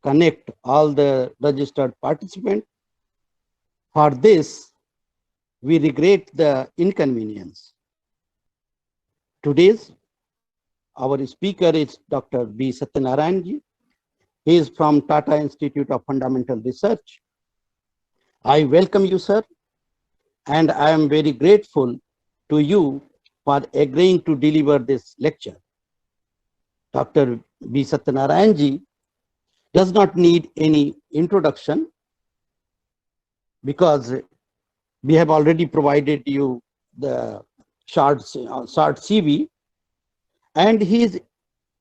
connect all the registered participants. For this, we regret the inconvenience. Today's our speaker is Dr. B. Satyanarayana. He is from Tata Institute of Fundamental Research. I welcome you, sir, and I am very grateful to you for agreeing to deliver this lecture. Dr. B. Satyanarayana does not need any introduction because we have already provided you the short CV, and he is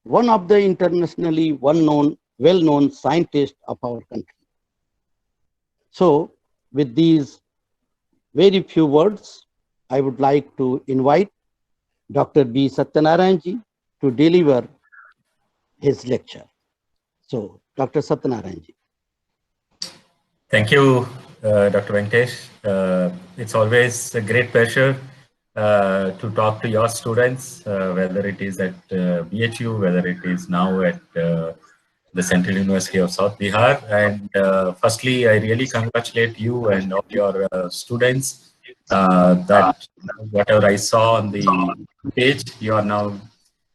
one of the internationally well-known scientists of our country. So, with these very few words, I would like to invite Dr. B. Satyanarayana to deliver his lecture. So, Dr. Satyanarayana. Thank you, Dr. Venkatesh. It's always a great pleasure to talk to your students, whether it is at BHU, whether it is now at the Central University of South Bihar. And firstly, I really congratulate you and all your students that whatever I saw on the page, you are now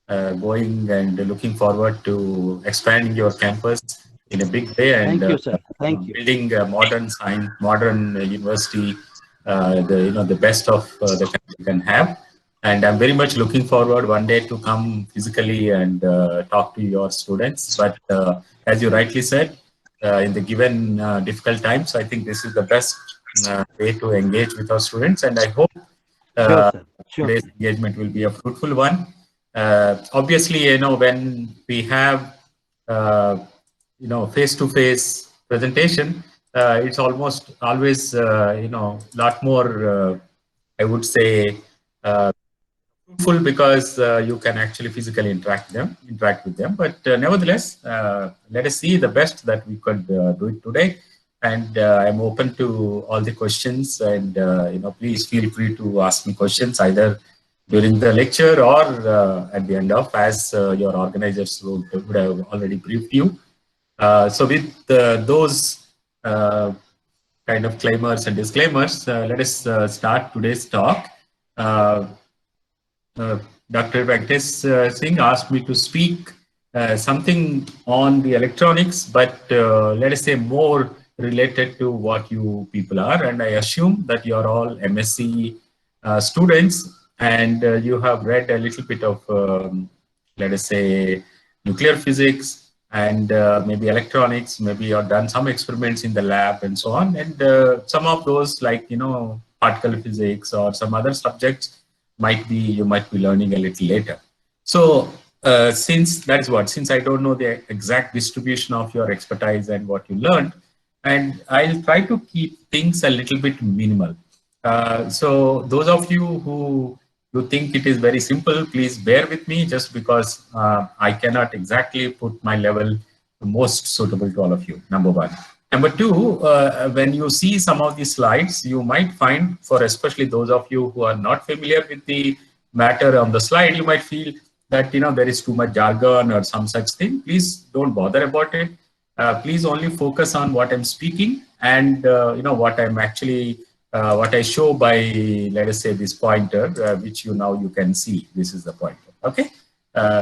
going and looking forward to expanding your campus in a big way and Thank you, sir. Thank you. building a modern science, modern university, the best of the country can have. And I'm very much looking forward one day to come physically and talk to your students. But as you rightly said, in the given difficult times, I think this is the best way to engage with our students. And I hope Sure, sir. Sure. today's engagement will be a fruitful one. Obviously, when we have face-to-face presentation, it's almost always lot more I would say fruitful because you can actually physically interact with them. But nevertheless, let us see the best that we could do it today. And I'm open to all the questions, and please feel free to ask me questions either during the lecture or at the end of, as your organizers would have already briefed you. So with those kind of claimers and disclaimers, let us start today's talk. Dr. Venkatesh Singh asked me to speak something on the electronics, but let us say more related to what you people are. And I assume that you are all MSc students, and you have read a little bit of, let us say, nuclear physics and maybe electronics. Maybe you have done some experiments in the lab and so on. And some of those, like particle physics or some other subjects, you might be learning a little later. So since I don't know the exact distribution of your expertise and what you learned, and I'll try to keep things a little bit minimal. So those of you who think it is very simple, please bear with me, just because I cannot exactly put my level most suitable to all of you, number one. Number two, when you see some of these slides, you might find, for especially those of you who are not familiar with the matter on the slide, you might feel that there is too much jargon or some such thing. Please don't bother about it. Please only focus on what I'm speaking and what I'm actually what I show by, let us say, this pointer, which you can see. This is the pointer. Okay.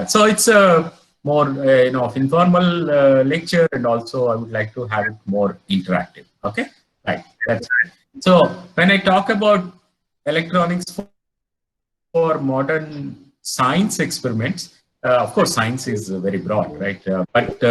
So it's a more of informal lecture, and also I would like to have it more interactive. Okay. Right. That's right. So when I talk about electronics for modern science experiments, of course, science is very broad, right? But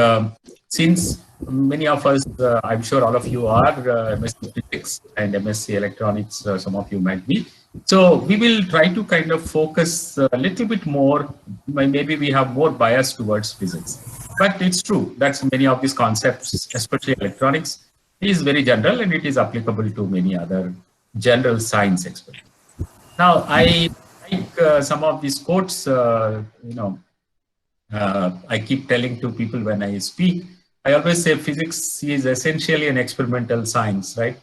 since many of us, I'm sure all of you are MSc Physics and MSc Electronics, some of you might be. So we will try to kind of focus a little bit more. Maybe we have more bias towards physics. But it's true that many of these concepts, especially electronics, is very general, and it is applicable to many other general science experiments. Now, I like some of these quotes, I keep telling to people when I speak. I always say physics is essentially an experimental science, right?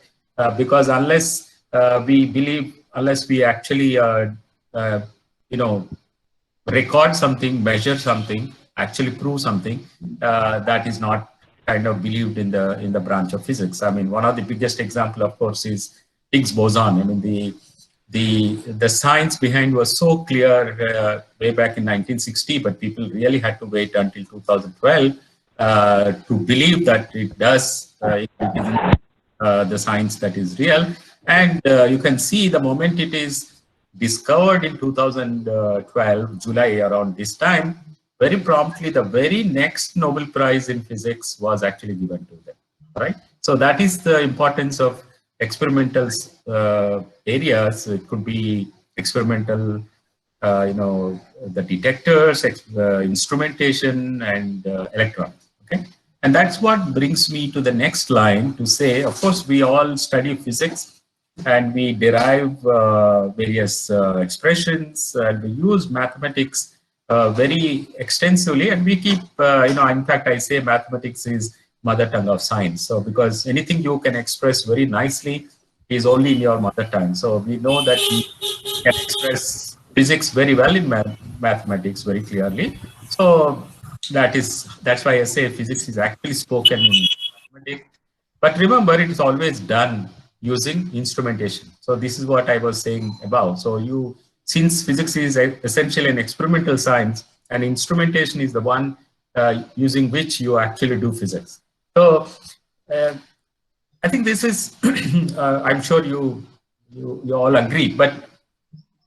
Because unless unless we actually, record something, measure something, actually prove something, that is not kind of believed in the branch of physics. I mean, one of the biggest example, of course, is Higgs boson. I mean, the science behind was so clear way back in 1960, but people really had to wait until 2012 to believe that it does the science that is real. And you can see the moment it is discovered in 2012, July around this time, very promptly the very next Nobel Prize in physics was actually given to them. Right? So that is the importance of experimental areas. It could be experimental, the detectors, instrumentation, and electronics. Okay, and that's what brings me to the next line to say, of course, we all study physics and we derive various expressions and we use mathematics very extensively, and we keep, in fact, I say mathematics is mother tongue of science. So because anything you can express very nicely is only in your mother tongue. So we know that we can express physics very well in mathematics very clearly. So that's why I say physics is actually spoken in mathematics. But remember, it is always done using instrumentation. So this is what I was saying about. So since physics is essentially an experimental science, and instrumentation is the one using which you actually do physics. So I think this is, I'm sure you all agree, but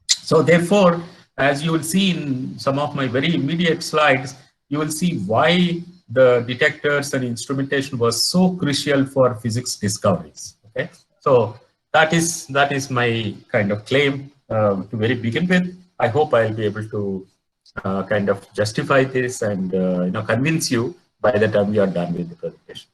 so therefore, as you will see in some of my very immediate slides, you will see why the detectors and instrumentation was so crucial for physics discoveries. Okay, so that is my kind of claim to very begin with. I hope I'll be able to kind of justify this and convince you by the time we are done with the presentation.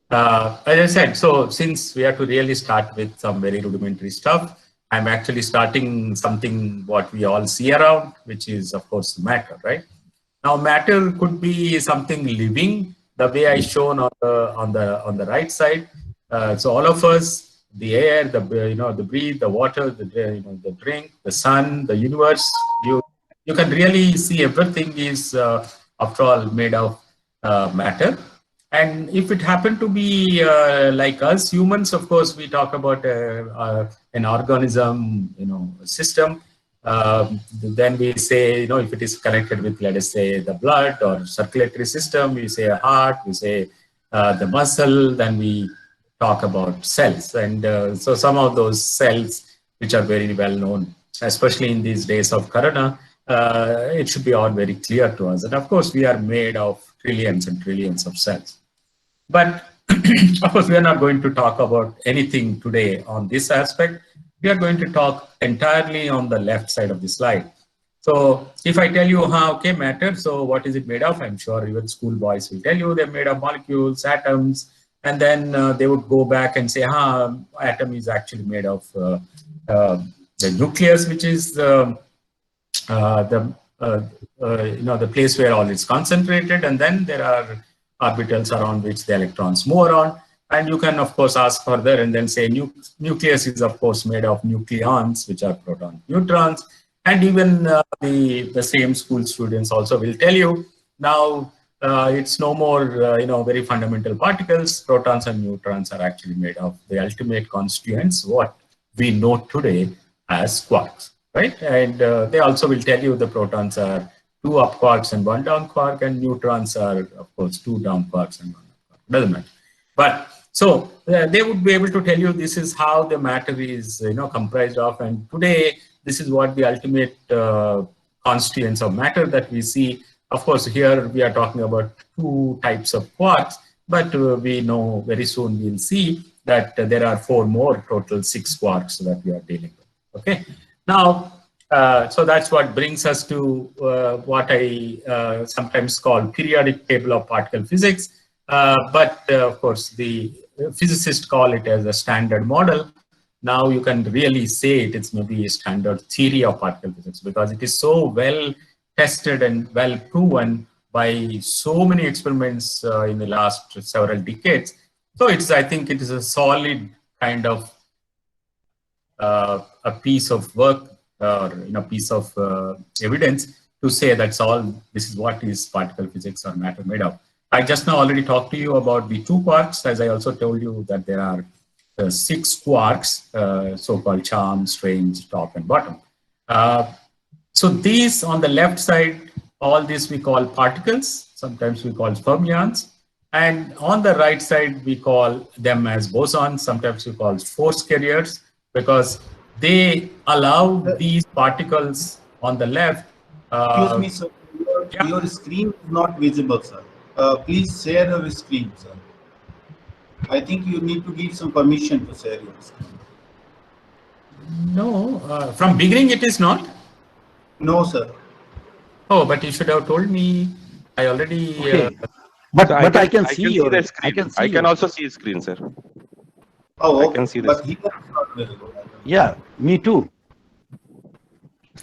As I said, so since we have to really start with some very rudimentary stuff, I'm actually starting something what we all see around, which is, of course, matter, right? Now, matter could be something living, the way I shown on the right side. So all of us, the air, the breathe, the water, the drink, the sun, the universe, you can really see everything is after all made of matter. And if it happened to be like us humans, of course, we talk about an organism, system. Then we say, if it is connected with, let us say, the blood or circulatory system, we say a heart, we say the muscle, then we talk about cells. And so some of those cells, which are very well known, especially in these days of corona, it should be all very clear to us. And of course, we are made of trillions and trillions of cells. But of course, we are not going to talk about anything today on this aspect. We are going to talk entirely on the left side of the slide. So if I tell you, okay, matter, so what is it made of? I'm sure even schoolboys will tell you they're made of molecules, atoms, and then they would go back and say, atom is actually made of the nucleus, which is the place where all is concentrated, and then there are orbitals around which the electrons move around. And you can, of course, ask further and then say nucleus is, of course, made of nucleons, which are protons, neutrons. And even the same school students also will tell you, now it's no more, very fundamental particles. Protons and neutrons are actually made of the ultimate constituents, what we know today as quarks, right? And they also will tell you the protons are 2 up quarks and 1 down quark, and neutrons are, of course, 2 down quarks and 1 up quark. Doesn't matter. But so they would be able to tell you this is how the matter is, comprised of. And today, this is what the ultimate constituents of matter that we see. Of course, here we are talking about 2 types of quarks, but we know very soon we'll see that there are 4 more, total 6 quarks that we are dealing with. Okay. Now, so that's what brings us to what I sometimes call periodic table of particle physics. But of course, the physicists call it as a standard model. Now you can really say it's maybe a standard theory of particle physics, because it is so well tested and well proven by so many experiments in the last several decades. So I think it is a solid kind of a piece of work or piece of evidence to say that's all. This is what is particle physics or matter made of. I just now already talked to you about the two quarks, as I also told you that there are 6 quarks, so-called charm, strange, top, and bottom. So these on the left side, all these we call particles, sometimes we call fermions. And on the right side, we call them as bosons, sometimes we call force carriers, because they allow these particles on the left. Excuse me, sir. Yeah. Your screen is not visible, sir. Please share your screen, sir. I think you need to give some permission to share your screen. No, from beginning it is not. No, sir. Oh, but you should have told me. I already. Okay. But I can see your the screen. I can also see screen, sir. Oh, I can see but this. here it's not visible. Yeah, me too.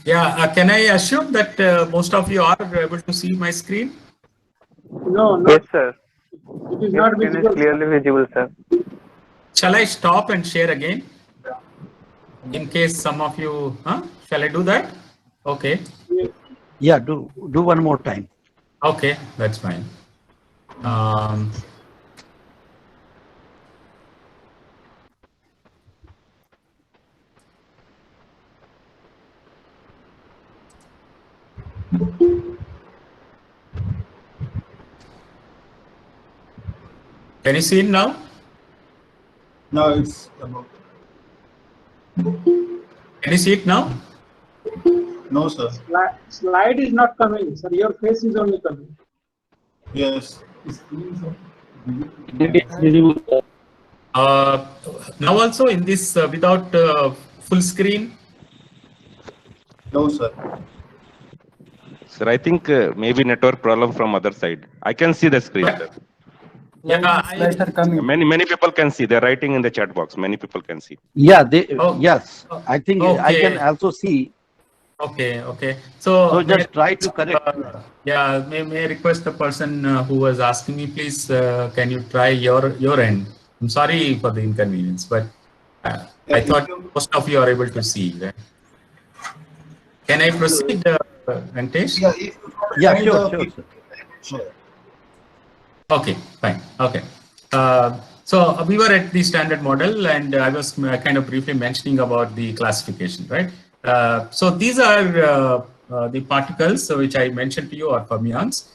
Yeah, can I assume that most of you are able to see my screen? No, no. Yes, sir. It is Your not screen visible. is clearly visible, sir. Shall I stop and share again? In case some of you, shall I do that? Okay. Yeah, do one more time. Okay, that's fine. Can you see it now? No, it's about. Can you see it now? No, sir. Slide is not coming, sir. Your face is only coming. Yes. Now also in this without full screen. No, sir. Sir, I think maybe network problem from other side. I can see the screen, sir. Yeah, Many people can see. They're writing in the chat box. Many people can see. Yeah, Oh. yes. I think I Okay. can also see. Okay. So just try to correct. Yeah, may I request the person who was asking me, please, can you try your end? I'm sorry for the inconvenience, but I thought most of you are able to see. Right? Can I proceed, Ventesh? Yeah, if you can Yeah, find sure, the sure, people, sir. share. Okay, fine. Okay. So we were at the standard model, and I was kind of briefly mentioning about the classification, right? So these are the particles which I mentioned to you are fermions.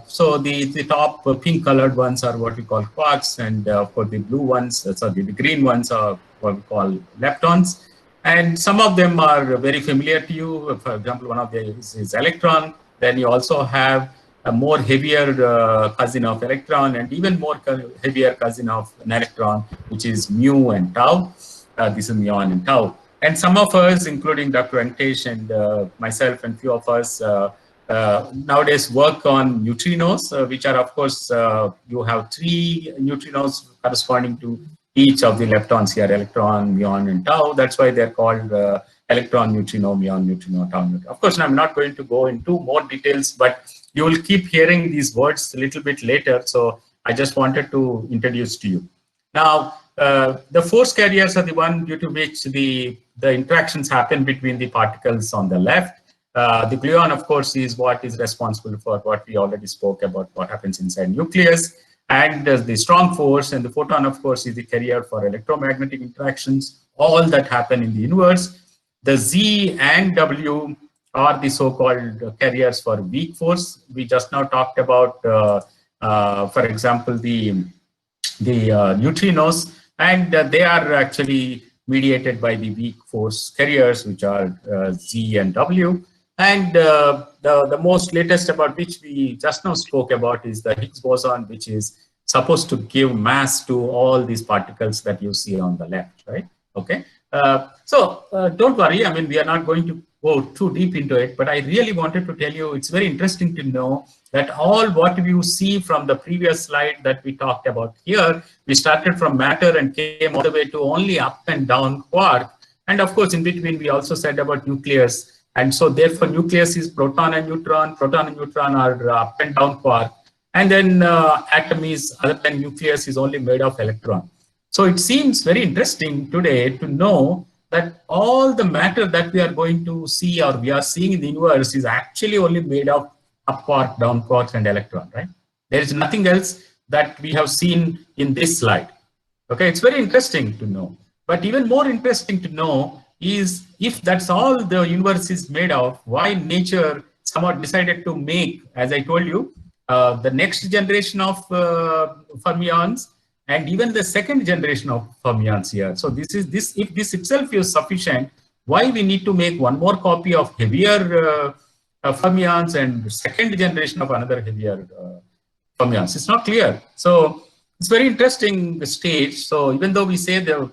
So the top pink colored ones are what we call quarks, and for the blue ones, sorry, the green ones are what we call leptons. And some of them are very familiar to you. For example, one of them is electron. Then you also have a more heavier cousin of electron, and even more heavier cousin of an electron, which is mu and tau. This is muon and tau. And some of us, including Dr. Venkatesh and myself and few of us, nowadays work on neutrinos, which are, of course, you have 3 neutrinos corresponding to each of the leptons here, electron, muon, and tau. That's why they're called electron neutrino, muon neutrino, tau neutrino. Of course, I'm not going to go into more details, but you will keep hearing these words a little bit later. So I just wanted to introduce to you. Now, the force carriers are the one due to which the interactions happen between the particles on the left. The gluon, of course, is what is responsible for what we already spoke about, what happens inside nucleus. And the strong force, and the photon, of course, is the carrier for electromagnetic interactions, all that happen in the universe. The Z and W are the so-called carriers for weak force. We just now talked about, for example, the neutrinos, and they are actually mediated by the weak force carriers, which are Z and W. And the most latest about which we just now spoke about is the Higgs boson, which is supposed to give mass to all these particles that you see on the left, right? Okay. So don't worry. I mean, we are not going to go too deep into it, but I really wanted to tell you it's very interesting to know that all what you see from the previous slide that we talked about here, we started from matter and came all the way to only up and down quark. And of course, in between, we also said about nucleus. And so therefore, nucleus is proton and neutron. Proton and neutron are up and down quark. And then atom is, other than nucleus, is only made of electron. So it seems very interesting today to know that all the matter that we are going to see or we are seeing in the universe is actually only made of up quark, down quarks, and electron, right? There is nothing else that we have seen in this slide. Okay, it's very interesting to know. But even more interesting to know is if that's all the universe is made of, why nature somewhat decided to make, as I told you, the next generation of fermions and even the second generation of fermions here. So if this itself is sufficient, why we need to make one more copy of heavier fermions and second generation of another heavier fermions? It's not clear. So it's very interesting stage. So even though we say the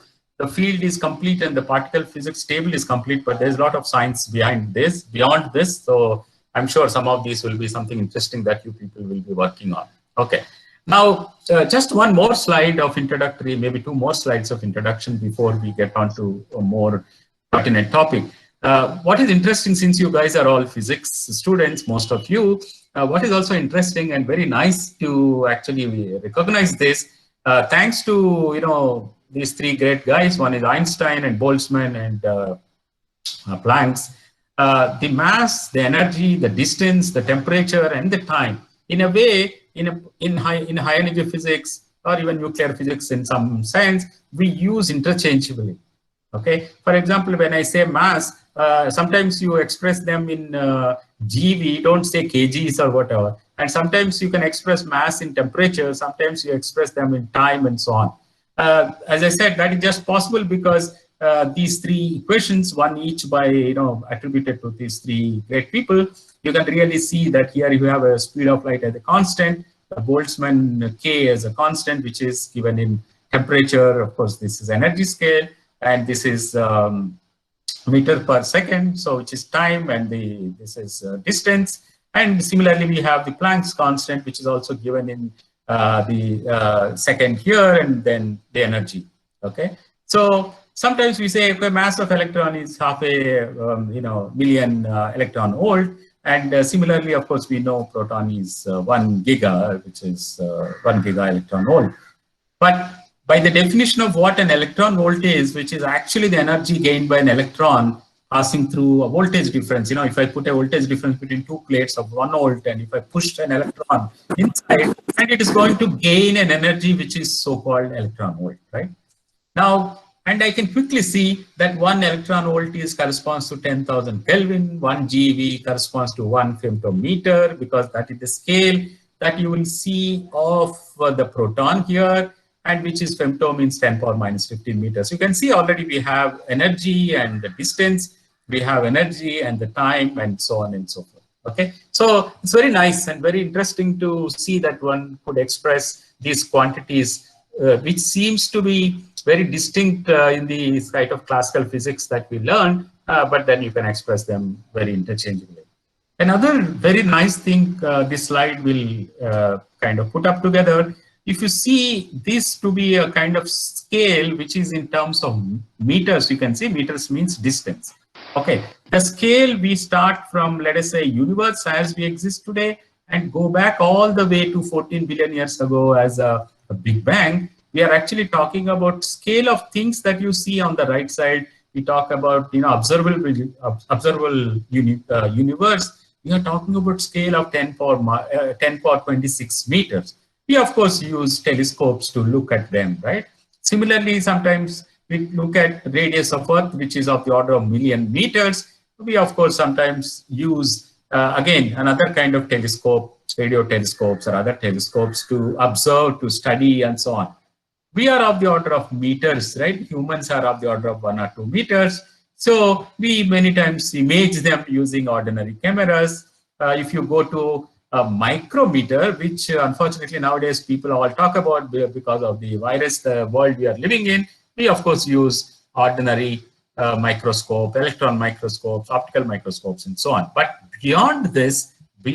field is complete and the particle physics table is complete, but there's a lot of science behind this, beyond this. So I'm sure some of these will be something interesting that you people will be working on. Okay. Now, just one more slide of introductory, maybe two more slides of introduction before we get on to a more pertinent topic. What is interesting, since you guys are all physics students, most of you, what is also interesting and very nice to actually recognize this, thanks to, these three great guys, one is Einstein and Boltzmann and Planck's, the mass, the energy, the distance, the temperature, and the time, in a way, in high energy physics or even nuclear physics in some sense, we use interchangeably. Okay, for example, when I say mass, sometimes you express them in GeV, don't say kgs or whatever. And sometimes you can express mass in temperature, sometimes you express them in time and so on. As I said, that is just possible because these three equations, one each by, attributed to these three great people, you can really see that here you have a speed of light as a constant, the Boltzmann K as a constant, which is given in temperature. Of course, this is energy scale, and this is meter per second, so which is time, and this is distance. And similarly, we have the Planck's constant, which is also given in the second here, and then the energy. Okay, so sometimes we say, okay, mass of electron is half a million electron volt, and similarly, of course, we know proton is 1 giga, which is 1 giga electron volt. But by the definition of what an electron volt is, which is actually the energy gained by an electron passing through a voltage difference. If I put a voltage difference between two plates of 1 volt, and if I push an electron inside, and it is going to gain an energy which is so-called electron volt, right? Now, and I can quickly see that 1 electron volt corresponds to 10,000 Kelvin, 1 GeV corresponds to 1 femtometer, because that is the scale that you will see of the proton here, and which is femto means 10 power minus 15 meters. You can see already we have energy and the distance, we have energy and the time, and so on and so forth. Okay, so it's very nice and very interesting to see that one could express these quantities, which seems to be very distinct in the side of classical physics that we learned, but then you can express them very interchangeably. Another very nice thing this slide will kind of put up together, if you see this to be a kind of scale which is in terms of meters, you can see meters means distance. Okay, the scale, we start from, let us say, universe as we exist today and go back all the way to 14 billion years ago as a Big Bang. We are actually talking about scale of things that you see on the right side. We talk about observable universe. We are talking about scale of 10 power 26 meters. We of course use telescopes to look at them, right? Similarly, sometimes we look at radius of Earth, which is of the order of million meters. We of course sometimes use again another kind of telescope, radio telescopes or other telescopes to observe, to study, and so on. We are of the order of meters, right? Humans are of the order of 1 or 2 meters. So we many times image them using ordinary cameras. If you go to a micrometer, which unfortunately nowadays people all talk about because of the virus, the world we are living in, we of course use ordinary microscope, electron microscopes, optical microscopes, and so on. But beyond this, we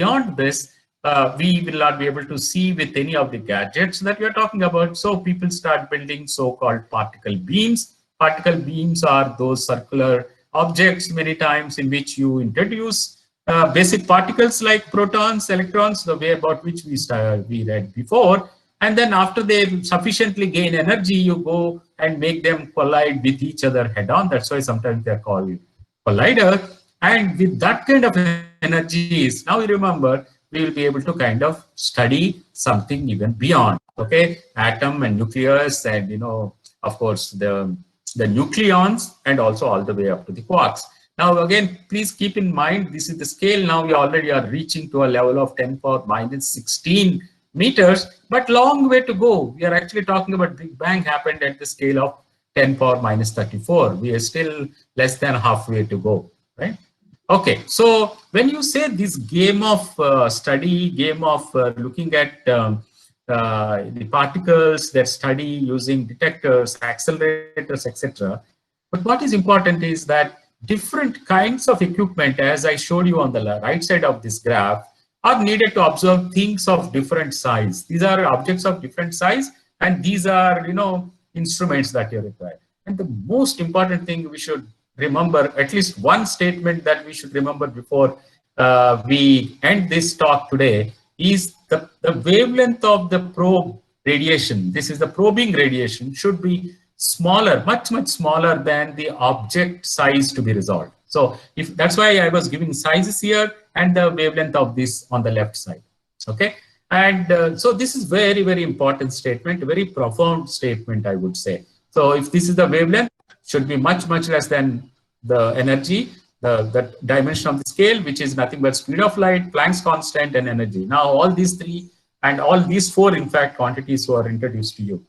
will not be able to see with any of the gadgets that we are talking about. So people start building so-called particle beams. Particle beams are those circular objects many times in which you introduce basic particles like protons, electrons, the way about which we read before. And then after they sufficiently gain energy, you go and make them collide with each other head-on. That's why sometimes they're called collider. And with that kind of energies, now you remember, we will be able to kind of study something even beyond, okay? Atom and nucleus and, of course, the nucleons and also all the way up to the quarks. Now, again, please keep in mind, this is the scale. Now we already are reaching to a level of 10⁻⁻16 meters, but long way to go. We are actually talking about Big Bang happened at the scale of 10⁻⁻34. We are still less than halfway to go, right? Okay, so when you say this game of study, game of looking at the particles that study using detectors, accelerators, etc. But what is important is that different kinds of equipment, as I showed you on the right side of this graph, are needed to observe things of different size. These are objects of different size, and these are, instruments that you require. And the most important thing we should remember, at least one statement that we should remember before we end this talk today, is the wavelength of the probe radiation. This is the probing radiation should be smaller, much smaller than the object size to be resolved. So if that's why I was giving sizes here and the wavelength of this on the left side. Okay, and so this is very important statement, very profound statement, I would say. So if this is the wavelength, should be much less than the energy, the dimension of the scale, which is nothing but speed of light, Planck's constant, and energy. Now all these three and all these four, in fact, quantities were introduced to you.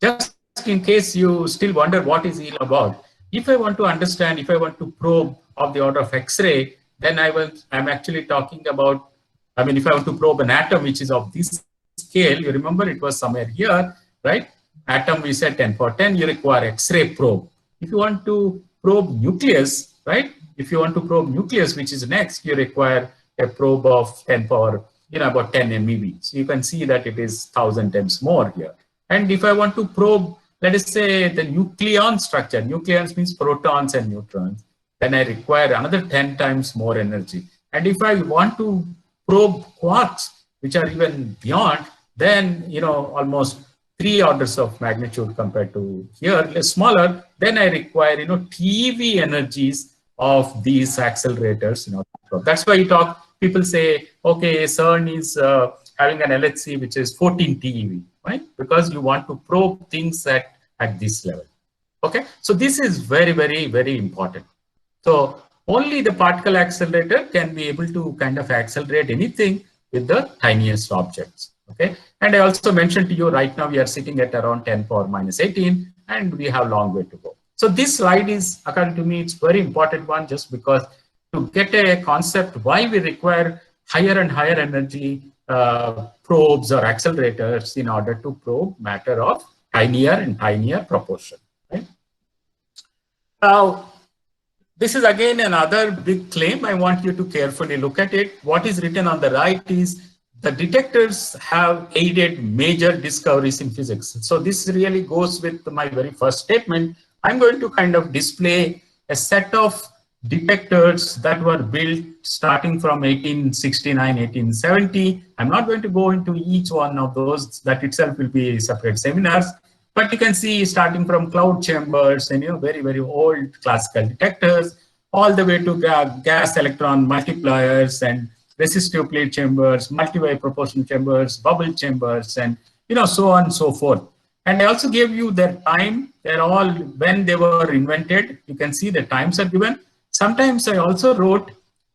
Just in case you still wonder what is it about, if I want to understand, if I want to probe of the order of X-ray, then I'm actually talking about, if I want to probe an atom which is of this scale, you remember it was somewhere here, right? Atom we said 10⁻⁻10, you require X-ray probe. If you want to probe nucleus, right? If you want to probe nucleus, which is next, you require a probe of 10 power, about 10 MeV. So you can see that it is 1,000 times more here. And if I want to probe, let us say, the nucleon structure, nucleons means protons and neutrons, then I require another 10 times more energy. And if I want to probe quarks, which are even beyond, then, almost 3 orders of magnitude compared to here, smaller, then I require, TeV energies of these accelerators. That's why people say, okay, CERN is having an LHC which is 14 TeV, right? Because you want to probe things at this level. Okay, so this is very important. So only the particle accelerator can be able to kind of accelerate anything with the tiniest objects. Okay, and I also mentioned to you right now we are sitting at around 10⁻⁻18, and we have a long way to go. So this slide is, according to me, it's very important one, just because to get a concept why we require higher and higher energy probes or accelerators in order to probe matter of tinier and tinier proportion. Right? Now, this is again another big claim. I want you to carefully look at it. What is written on the right is the detectors have aided major discoveries in physics. So this really goes with my very first statement. I'm going to kind of display a set of detectors that were built starting from 1869, 1870. I'm not going to go into each one of those. That itself will be separate seminars. But you can see starting from cloud chambers and very old classical detectors, all the way to gas electron multipliers and resistive plate chambers, multi-wave proportional chambers, bubble chambers, and so on and so forth. And I also gave you their time. They're all when they were invented. You can see the times are given. Sometimes I also wrote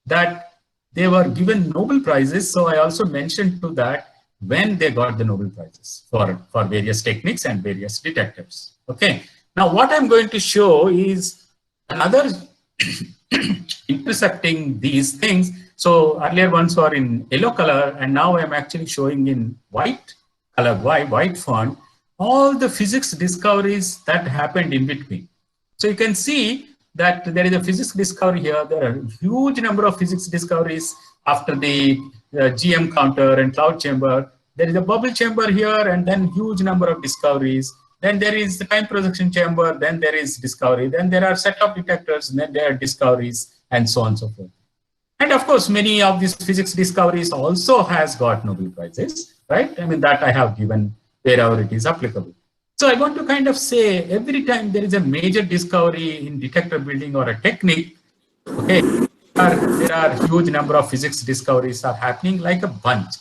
that they were given Nobel Prizes. So I also mentioned to that when they got the Nobel Prizes for various techniques and various detectors. Okay. Now what I'm going to show is another intersecting these things. So earlier ones were in yellow color, and now I'm actually showing in white color, white font, all the physics discoveries that happened in between. So you can see that there is a physics discovery here. There are a huge number of physics discoveries after the GM counter and cloud chamber. There is a bubble chamber here, and then huge number of discoveries. Then there is the time projection chamber, then there is discovery, then there are set of detectors, and then there are discoveries, and so on and so forth. And of course, many of these physics discoveries also has got Nobel Prizes, right? That I have given wherever it is applicable. So I want to kind of say every time there is a major discovery in detector building or a technique, okay, there are huge number of physics discoveries are happening like a bunch.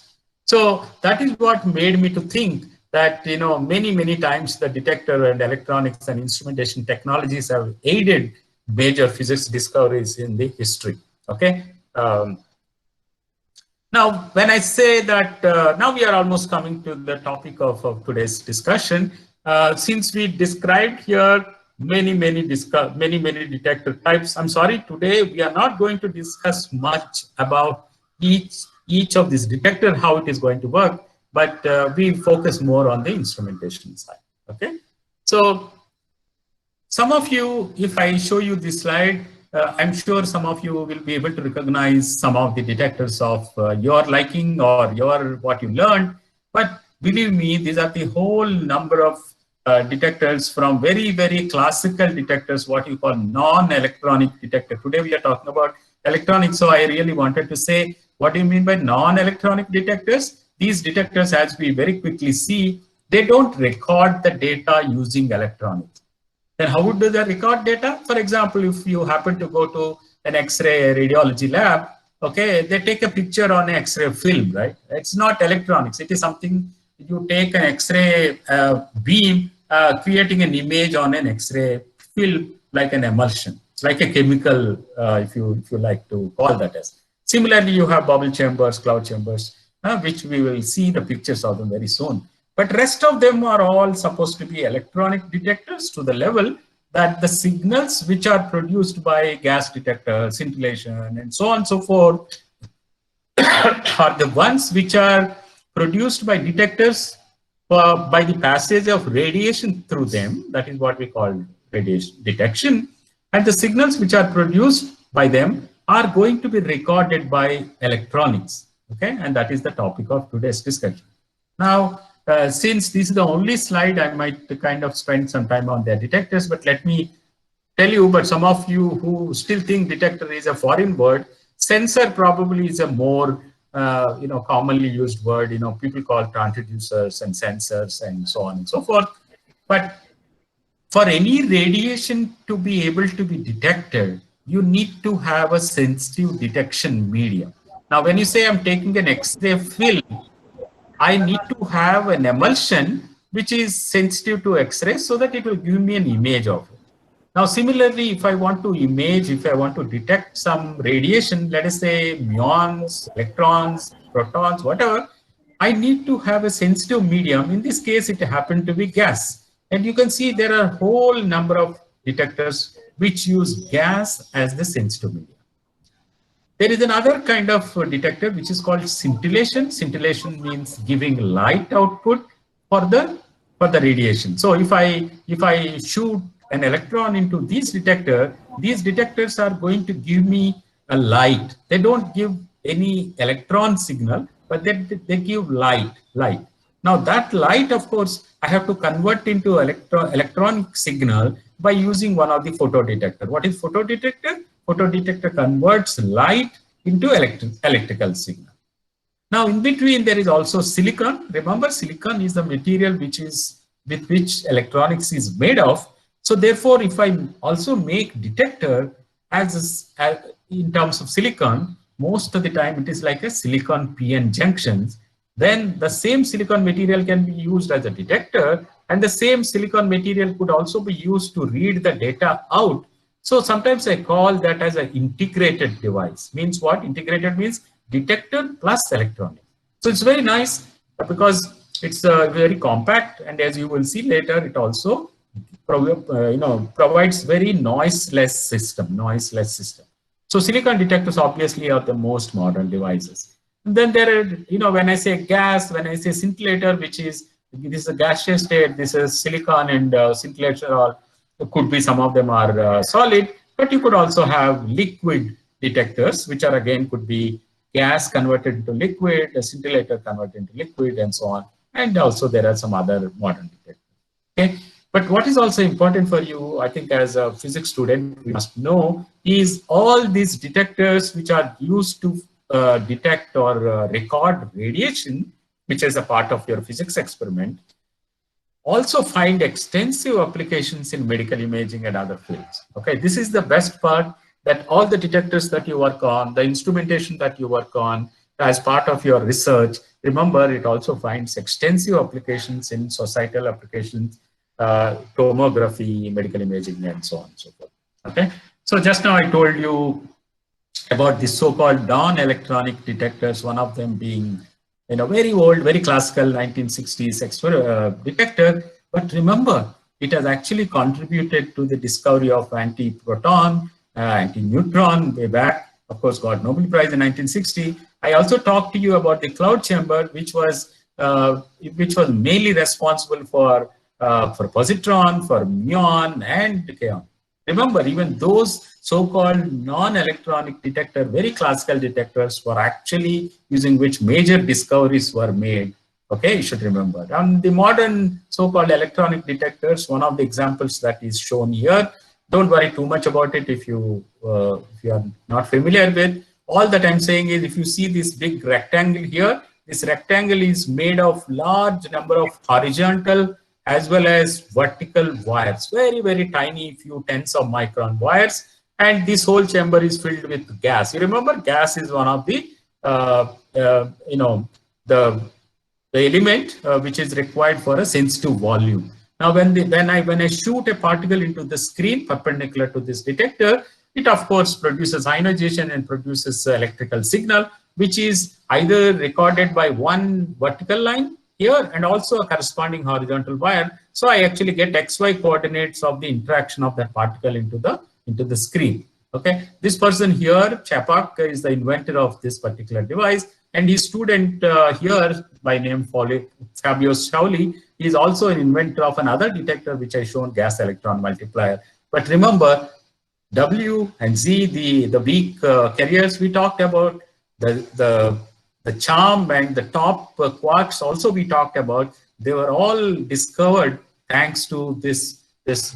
So that is what made me to think that, you know, many times the detector and electronics and instrumentation technologies have aided major physics discoveries in the history. Okay. Now, when I say that, now we are almost coming to the topic of today's discussion. Since we described here many detector types, I'm sorry, today we are not going to discuss much about each of these detector, how it is going to work, but we focus more on the instrumentation side. Okay, so some of you, if I show you this slide, I'm sure some of you will be able to recognize some of the detectors of your liking or what you learned. But believe me, these are the whole number of detectors, from very classical detectors, what you call non-electronic detector. Today we are talking about electronics, so I really wanted to say, what do you mean by non-electronic detectors? These detectors, as we very quickly see, they don't record the data using electronics. Then how would they record data? For example, if you happen to go to an X-ray radiology lab, okay, they take a picture on an X-ray film, right? It's not electronics. It is something, you take an X-ray beam, creating an image on an X-ray film like an emulsion. It's like a chemical, if you like to call that as. Similarly, you have bubble chambers, cloud chambers, which we will see the pictures of them very soon. But rest of them are all supposed to be electronic detectors, to the level that the signals which are produced by gas detector, scintillation, and so on and so forth are the ones which are produced by detectors by the passage of radiation through them. That is what we call radiation detection. And the signals which are produced by them are going to be recorded by electronics. Okay, and that is the topic of today's discussion. Now, since this is the only slide, I might kind of spend some time on their detectors, but let me tell you, but some of you who still think detector is a foreign word, sensor probably is a more commonly used word. People call transducers and sensors and so on and so forth. But for any radiation to be able to be detected, you need to have a sensitive detection medium. Now, when you say I'm taking an X-ray film, I need to have an emulsion which is sensitive to X-ray so that it will give me an image of it. Now, similarly, if I want to detect some radiation, let us say muons, electrons, protons, whatever, I need to have a sensitive medium. In this case, it happened to be gas. And you can see there are a whole number of detectors which use gas as the sensitive medium. There is another kind of detector which is called scintillation. Scintillation means giving light output for the radiation. So if I shoot an electron into these detectors are going to give me a light. They don't give any electron signal, but they give light. Now that light, of course, I have to convert into electronic signal by using one of the photodetector. What is photodetector? Photodetector converts light into electrical signal. Now, in between, there is also silicon. Remember, silicon is the material with which electronics is made of. So therefore, if I also make detector in terms of silicon, most of the time it is like a silicon PN junctions. Then the same silicon material can be used as a detector, and the same silicon material could also be used to read the data out. So sometimes I call that as an integrated device. Means what? Integrated means detector plus electronic. So it's very nice because it's very compact, and as you will see later, it also provides very noiseless system. So silicon detectors obviously are the most modern devices. And then there are, when I say gas, when I say scintillator, this is a gaseous state, this is silicon and scintillator, or could be some of them are solid, but you could also have liquid detectors, which are again could be gas converted into liquid, a scintillator converted into liquid, and so on. And also there are some other modern detectors. Okay. But what is also important for you, I think, as a physics student, we must know is all these detectors which are used to detect or record radiation, which is a part of your physics experiment, also find extensive applications in medical imaging and other fields. Okay, this is the best part. that all the detectors that you work on, the instrumentation that you work on as part of your research, remember it also finds extensive applications in societal applications, tomography, medical imaging, and so on and so forth. Okay, so just now I told you about the so-called non-electronic detectors, one of them being very old, very classical 1960s detector. But remember, it has actually contributed to the discovery of anti-proton, anti-neutron way back. Of course, got Nobel Prize in 1960. I also talked to you about the cloud chamber, which was mainly responsible for positron, for muon, and kaon. Remember, even those so-called non-electronic detector, very classical detectors, were actually using which major discoveries were made. Okay, you should remember. And the modern so-called electronic detectors, one of the examples that is shown here, don't worry too much about it if you are not familiar with. All that I'm saying is, if you see this big rectangle here, this rectangle is made of large number of horizontal as well as vertical wires, very, very tiny, few tens of micron wires. And this whole chamber is filled with gas. You remember, gas is one of the, the element which is required for a sensitive volume. Now, when I shoot a particle into the screen perpendicular to this detector, it of course produces ionization and produces electrical signal, which is either recorded by one vertical line here and also a corresponding horizontal wire. So I actually get XY coordinates of the interaction of that particle into the screen. Okay, this person here, Chapak, is the inventor of this particular device, and his student here by name Fabio Shauli is also an inventor of another detector which I shown, gas electron multiplier. But remember, W and Z, the weak carriers we talked about, the charm and the top quarks also we talked about, they were all discovered thanks to this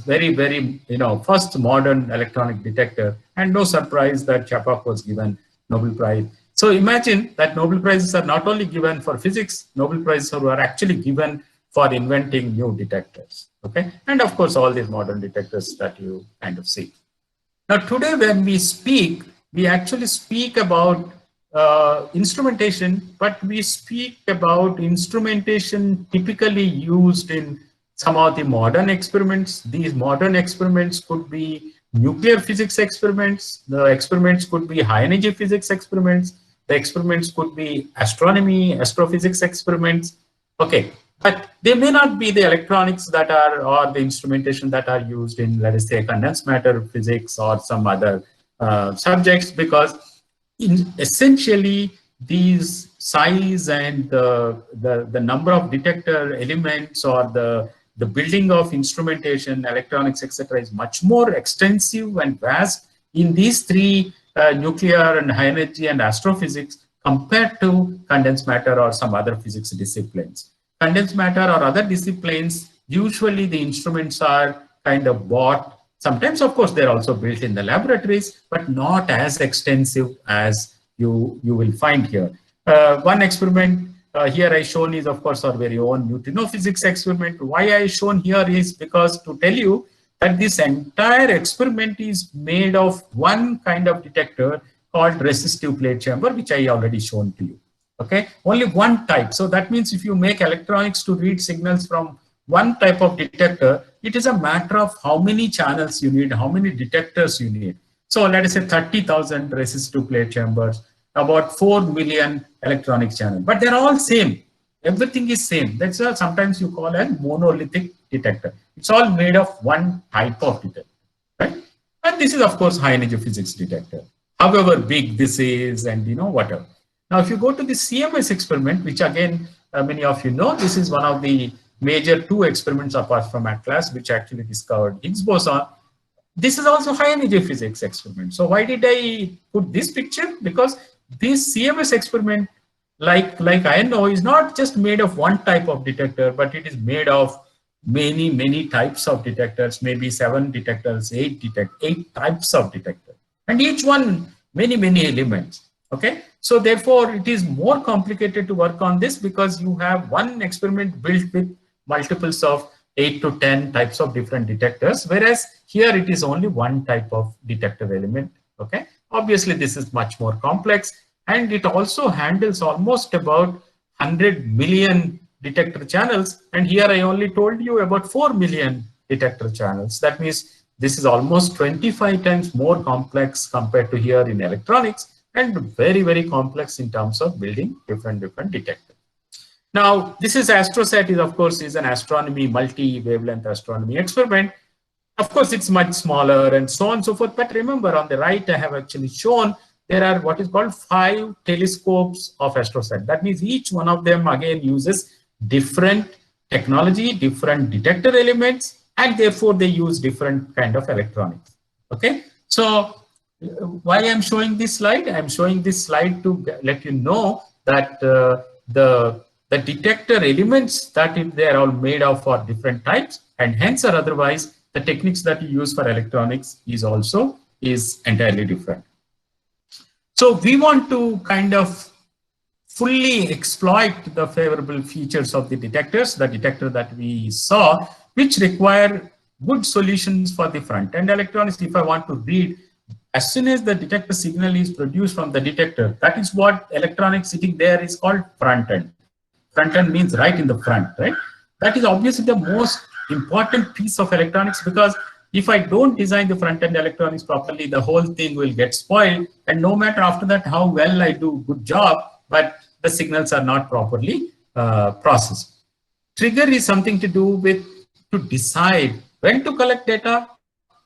very, very, first modern electronic detector. And no surprise that Chapak was given Nobel Prize. So imagine that Nobel Prizes are not only given for physics, Nobel Prizes are actually given for inventing new detectors. Okay, and of course all these modern detectors that you kind of see. Now today when we speak, we actually speak about instrumentation, but we speak about instrumentation typically used in some of the modern experiments. These modern experiments could be nuclear physics experiments, the experiments could be high energy physics experiments, the experiments could be astronomy, astrophysics experiments. Okay, but they may not be the electronics that are, or the instrumentation that are used in, let us say, condensed matter physics or some other subjects, because essentially these size and the number of detector elements or the building of instrumentation, electronics, etc., is much more extensive and vast in these three nuclear and high energy and astrophysics compared to condensed matter or some other physics disciplines. Condensed matter or other disciplines, usually the instruments are kind of bought. Sometimes, of course, they're also built in the laboratories, but not as extensive as you will find here. One experiment here I shown is, of course, our very own neutrino physics experiment. Why I shown here is because to tell you that this entire experiment is made of one kind of detector called resistive plate chamber, which I already shown to you. Okay, only one type. So that means if you make electronics to read signals from one type of detector, it is a matter of how many channels you need, how many detectors you need. So let us say 30,000 resistive plate chambers, about 4 million electronic channels, but they're all same. Everything is same. That's sometimes you call a monolithic detector. It's all made of one type of detector, right? And this is, of course, high energy physics detector, however big this is and whatever. Now, if you go to the CMS experiment, which again, many of you know, this is one of the major two experiments apart from Atlas, which actually discovered Higgs boson. This is also high energy physics experiment. So why did I put this picture? Because this CMS experiment, like I know, is not just made of one type of detector, but it is made of many types of detectors, maybe 7 detectors, 8 types of detectors, and each one many elements. Okay, so therefore it is more complicated to work on this because you have one experiment built with multiples of 8 to 10 types of different detectors, whereas here it is only one type of detector element. Okay, obviously this is much more complex, and it also handles almost about 100 million detector channels, and here I only told you about 4 million detector channels. That means this is almost 25 times more complex compared to here in electronics, and very complex in terms of building different detectors. Now, this is AstroSat, is of course is an astronomy, multi-wavelength astronomy experiment. Of course, it's much smaller and so on and so forth. But remember, on the right, I have actually shown there are what is called 5 telescopes of AstroSat. That means each one of them again uses different technology, different detector elements, and therefore they use different kind of electronics. Okay, so why I'm showing this slide? I'm showing this slide to let you know that the detector elements that they are all made of for different types, and hence or otherwise the techniques that you use for electronics is entirely different. So we want to kind of fully exploit the favorable features of the detectors, the detector that we saw, which require good solutions for the front-end electronics. If I want to read, as soon as the detector signal is produced from the detector, that is what electronics sitting there is called front-end. Front-end means right in the front, right? That is obviously the most important piece of electronics, because if I don't design the front-end electronics properly, the whole thing will get spoiled. And no matter after that how well I do good job, but the signals are not properly processed. Trigger is something to do with to decide when to collect data,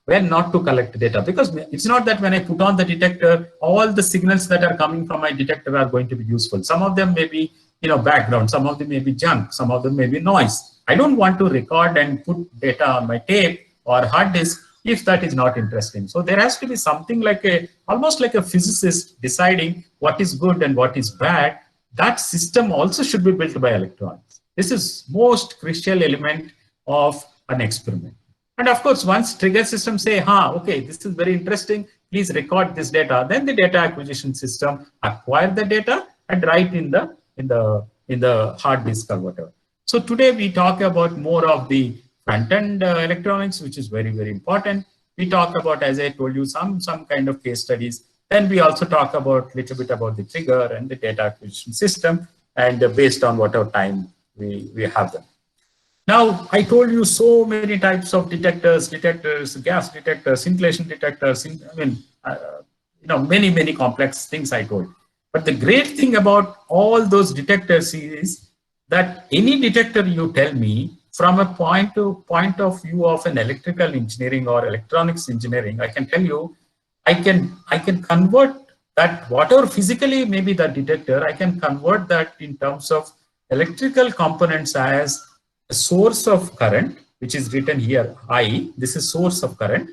when not to collect data, because it's not that when I put on the detector, all the signals that are coming from my detector are going to be useful. Some of them may be, you know, background, some of them may be junk, some of them may be noise. I don't want to record and put data on my tape or hard disk if that is not interesting. So there has to be something like almost like a physicist deciding what is good and what is bad. That system also should be built by electronics. This is most crucial element of an experiment. And of course, once trigger systems say, okay, this is very interesting, please record this data, then the data acquisition system acquire the data and write in the hard disk or whatever. So today we talk about more of the front-end electronics, which is very important. We talk about, as I told you, some kind of case studies. Then we also talk about a little bit about the trigger and the data acquisition system, and based on whatever time we have them. Now, I told you so many types of detectors, gas detectors, scintillation detectors, many complex things I told. But the great thing about all those detectors is that any detector you tell me, from a point of view of an electrical engineering or electronics engineering, I can tell you, I can convert that whatever physically maybe the detector, I can convert that in terms of electrical components as a source of current, which is written here, I, this is source of current,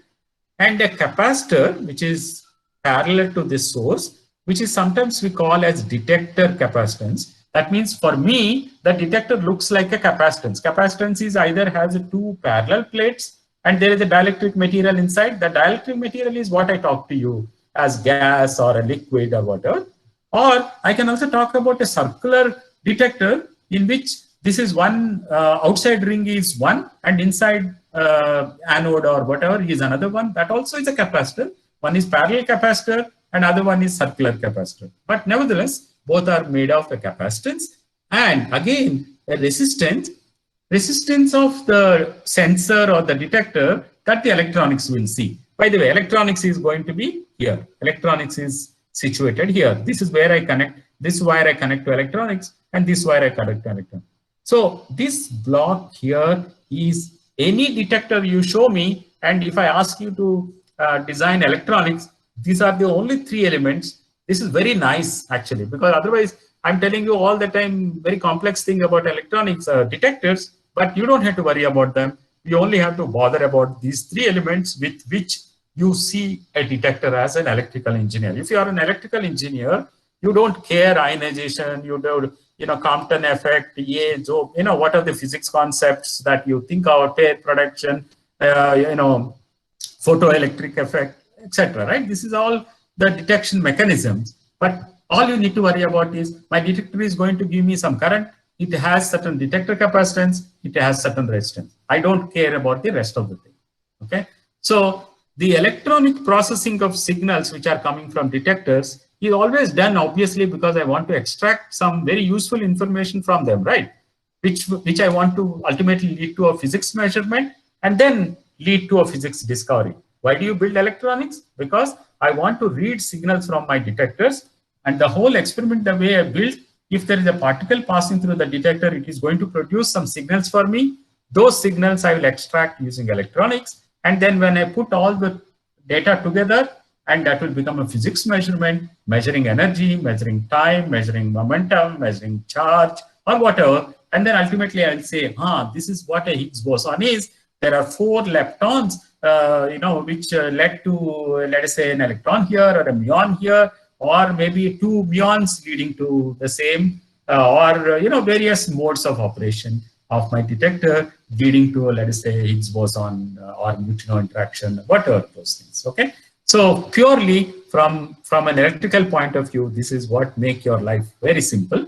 and a capacitor, which is parallel to this source, which is sometimes we call as detector capacitance. That means for me, the detector looks like a capacitance. Capacitance is either has 2 parallel plates and there is a dielectric material inside. The dielectric material is what I talk to you as gas or a liquid or whatever. Or I can also talk about a circular detector in which this is one, outside ring is one, and inside anode or whatever is another one. That also is a capacitor. One is parallel capacitor, and other one is circular capacitor. But nevertheless, both are made of a capacitance and again a resistance of the sensor or the detector that the electronics will see. By the way, electronics is going to be here. Electronics is situated here. This is where I connect. This wire I connect to electronics, and this wire I connect to electronics. So this block here is any detector you show me, and if I ask you to design electronics, these are the only 3 elements. This is very nice actually, because otherwise I'm telling you all the time very complex thing about electronics detectors, but you don't have to worry about them. You only have to bother about these 3 elements with which you see a detector as an electrical engineer. If you are an electrical engineer, you don't care ionization, you don't, Compton effect, what are the physics concepts that you think of, pair production, photoelectric effect, etc. Right? This is all the detection mechanisms. But all you need to worry about is my detector is going to give me some current. It has certain detector capacitance. It has certain resistance. I don't care about the rest of the thing. Okay. So the electronic processing of signals which are coming from detectors is always done obviously because I want to extract some very useful information from them, right? Which I want to ultimately lead to a physics measurement and then lead to a physics discovery. Why do you build electronics? Because I want to read signals from my detectors, and the whole experiment, the way I built, if there is a particle passing through the detector, it is going to produce some signals for me. Those signals I will extract using electronics, and then when I put all the data together, and that will become a physics measurement, measuring energy, measuring time, measuring momentum, measuring charge, or whatever. And then ultimately I'll say, this is what a Higgs boson is. There are 4 leptons, which led to, let us say, an electron here or a muon here, or maybe 2 muons leading to the same, various modes of operation of my detector leading to, let us say, Higgs boson or neutrino interaction, whatever those things. Okay. So purely from an electrical point of view, this is what make your life very simple.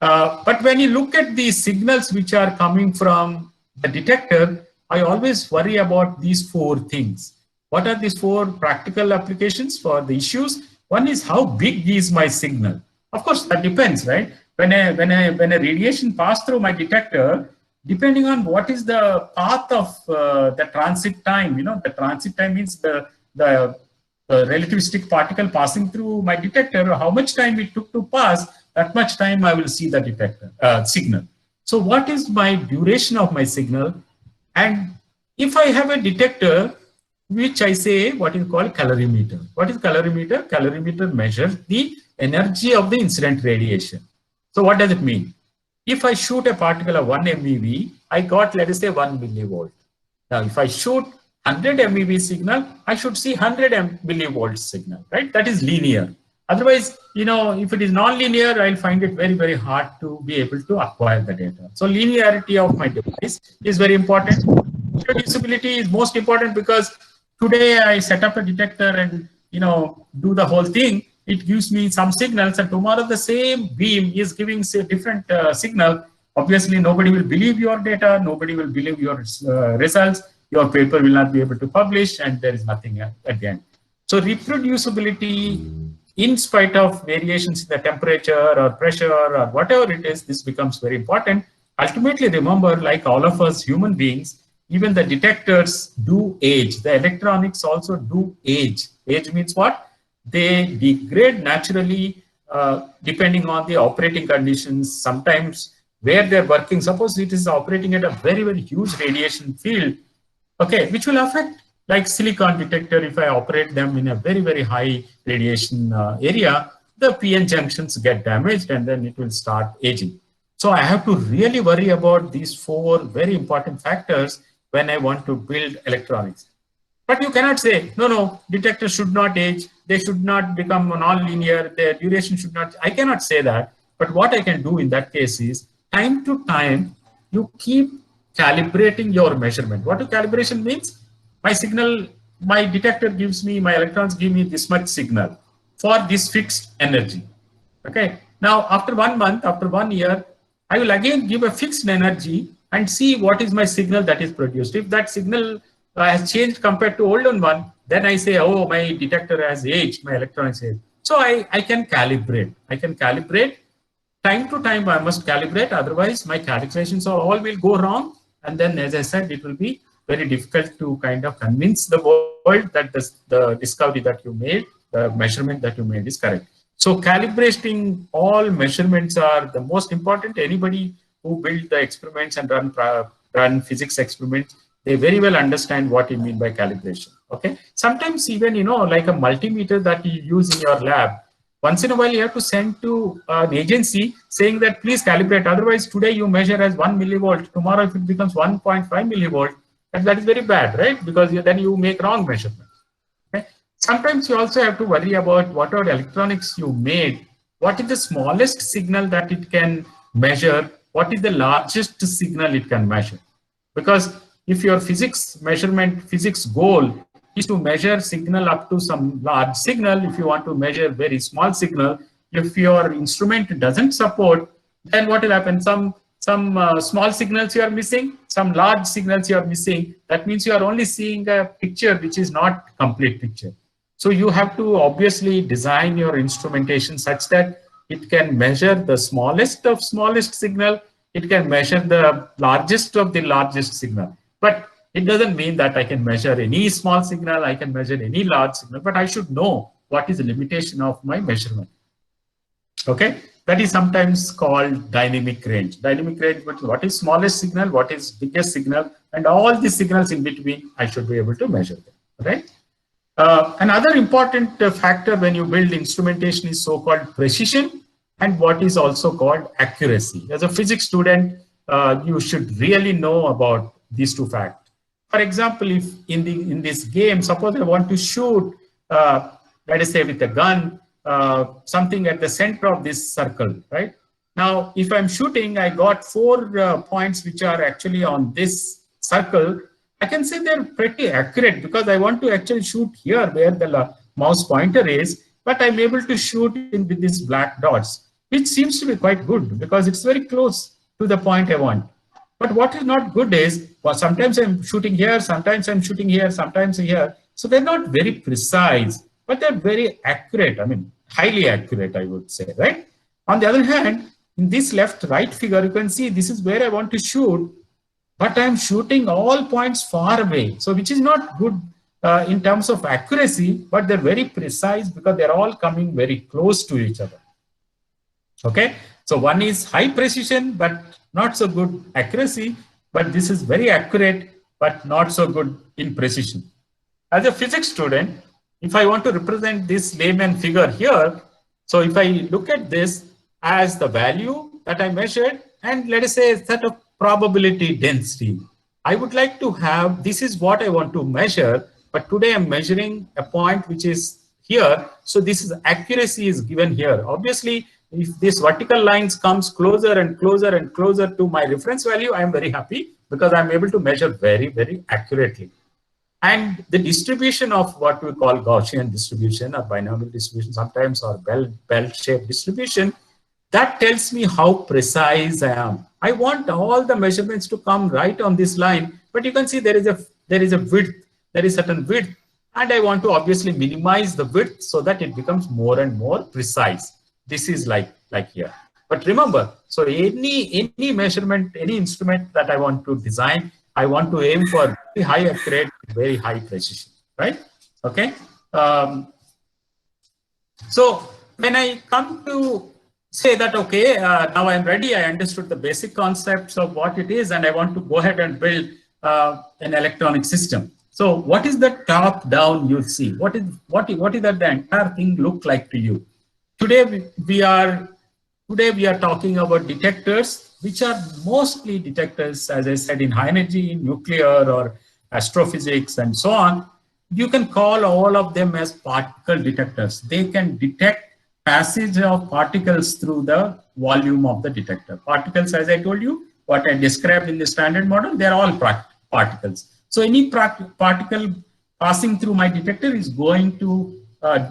But when you look at the signals which are coming from the detector, I always worry about these 4 things. What are these 4 practical applications for the issues? One is how big is my signal? Of course, that depends, right? When a radiation passes through my detector, depending on what is the path of the transit time, the transit time means the relativistic particle passing through my detector, how much time it took to pass, that much time I will see the detector signal. So what is my duration of my signal? And if I have a detector, which I say what is called calorimeter. What is calorimeter? Calorimeter measures the energy of the incident radiation. So what does it mean? If I shoot a particle of 1 MeV, I got, let us say, 1 millivolt. Now, if I shoot 100 MeV signal, I should see 100 millivolts signal, right? That is linear. Otherwise, if it is non-linear, I'll find it very, very hard to be able to acquire the data. So linearity of my device is very important. Reproducibility is most important because today I set up a detector and, do the whole thing. It gives me some signals, and tomorrow the same beam is giving say different signal. Obviously, nobody will believe your data. Nobody will believe your results. Your paper will not be able to publish, and there is nothing at the end. So reproducibility, in spite of variations in the temperature or pressure or whatever it is, this becomes very important. Ultimately, remember, like all of us human beings, even the detectors do age. The electronics also do age. Age means what? They degrade naturally depending on the operating conditions. Sometimes where they're working, suppose it is operating at a very, very huge radiation field, okay, which will affect, like silicon detector, if I operate them in a very, very high radiation area, the PN junctions get damaged and then it will start aging. So I have to really worry about these 4 very important factors when I want to build electronics. But you cannot say, no, detectors should not age, they should not become non-linear, their duration should not, I cannot say that. But what I can do in that case is, time to time, you keep calibrating your measurement. What calibration means? My signal, my detector gives me, my electrons give me this much signal for this fixed energy. Okay. Now, after 1 month, after 1 year, I will again give a fixed energy and see what is my signal that is produced. If that signal has changed compared to older one, then I say, oh, my detector has aged, my electronics aged. So I can calibrate. I can calibrate. Time to time, I must calibrate. Otherwise, my calculations all will go wrong. And then, as I said, it will be very difficult to kind of convince the world that the discovery that you made, the measurement that you made is correct. So calibrating all measurements are the most important. Anybody who build the experiments and run physics experiments, they very well understand what you mean by calibration. Okay. Sometimes even, like a multimeter that you use in your lab, once in a while you have to send to an agency saying that please calibrate. Otherwise, today you measure as 1 millivolt. Tomorrow, if it becomes 1.5 millivolt, that is very bad, right? Because then you make wrong measurement. Okay? Sometimes you also have to worry about what are electronics you made. What is the smallest signal that it can measure? What is the largest signal it can measure? Because if your physics goal is to measure signal up to some large signal, if you want to measure very small signal, if your instrument doesn't support, then what will happen? Some some small signals you are missing, some large signals you are missing. That means you are only seeing a picture which is not complete picture. So you have to obviously design your instrumentation such that it can measure the smallest of smallest signal. It can measure the largest of the largest signal. But it doesn't mean that I can measure any small signal, I can measure any large signal, but I should know what is the limitation of my measurement. Okay, that is sometimes called dynamic range. Dynamic range, what is smallest signal, what is biggest signal, and all the signals in between, I should be able to measure them, right? Another important factor when you build instrumentation is so-called precision and what is also called accuracy. As a physics student, you should really know about these two facts. For example, if in this game, suppose I want to shoot, let us say with a gun, something at the center of this circle, right? Now, if I'm shooting, I got 4 points which are actually on this circle. I can say they're pretty accurate because I want to actually shoot here where the mouse pointer is, but I'm able to shoot in with these black dots, which seems to be quite good because it's very close to the point I want. But what is not good is, well, sometimes I'm shooting here, sometimes I'm shooting here, sometimes here. So they're not very precise, but they're very accurate. I mean, highly accurate, I would say, right? On the other hand, in this left-right figure, you can see this is where I want to shoot, but I'm shooting all points far away. So which is not good in terms of accuracy, but they're very precise because they're all coming very close to each other. Okay, so one is high precision, but not so good accuracy, but this is very accurate, but not so good in precision. As a physics student, if I want to represent this layman figure here, so if I look at this as the value that I measured, and let us say a set of probability density, I would like to have, this is what I want to measure, but today I'm measuring a point which is here. So this is accuracy is given here. Obviously, if this vertical lines comes closer and closer and closer to my reference value, I am very happy because I'm able to measure very, very accurately. And the distribution of what we call Gaussian distribution or binomial distribution sometimes, or bell-shaped distribution, that tells me how precise I am. I want all the measurements to come right on this line, but you can see there is a width, there is certain width, and I want to obviously minimize the width so that it becomes more and more precise. This is like here. But remember, so any measurement, any instrument that I want to design, I want to aim for very high accurate, very high precision, right? Okay. So when I come to say that, okay, now I'm ready, I understood the basic concepts of what it is, and I want to go ahead and build an electronic system. So what is the top down you see? What is that the entire thing look like to you? Today we are talking about detectors, which are mostly detectors, as I said, in high energy, nuclear, or astrophysics, and so on. You can call all of them as particle detectors. They can detect passage of particles through the volume of the detector. Particles, as I told you, what I described in the standard model, they're all particles. So any particle passing through my detector is going to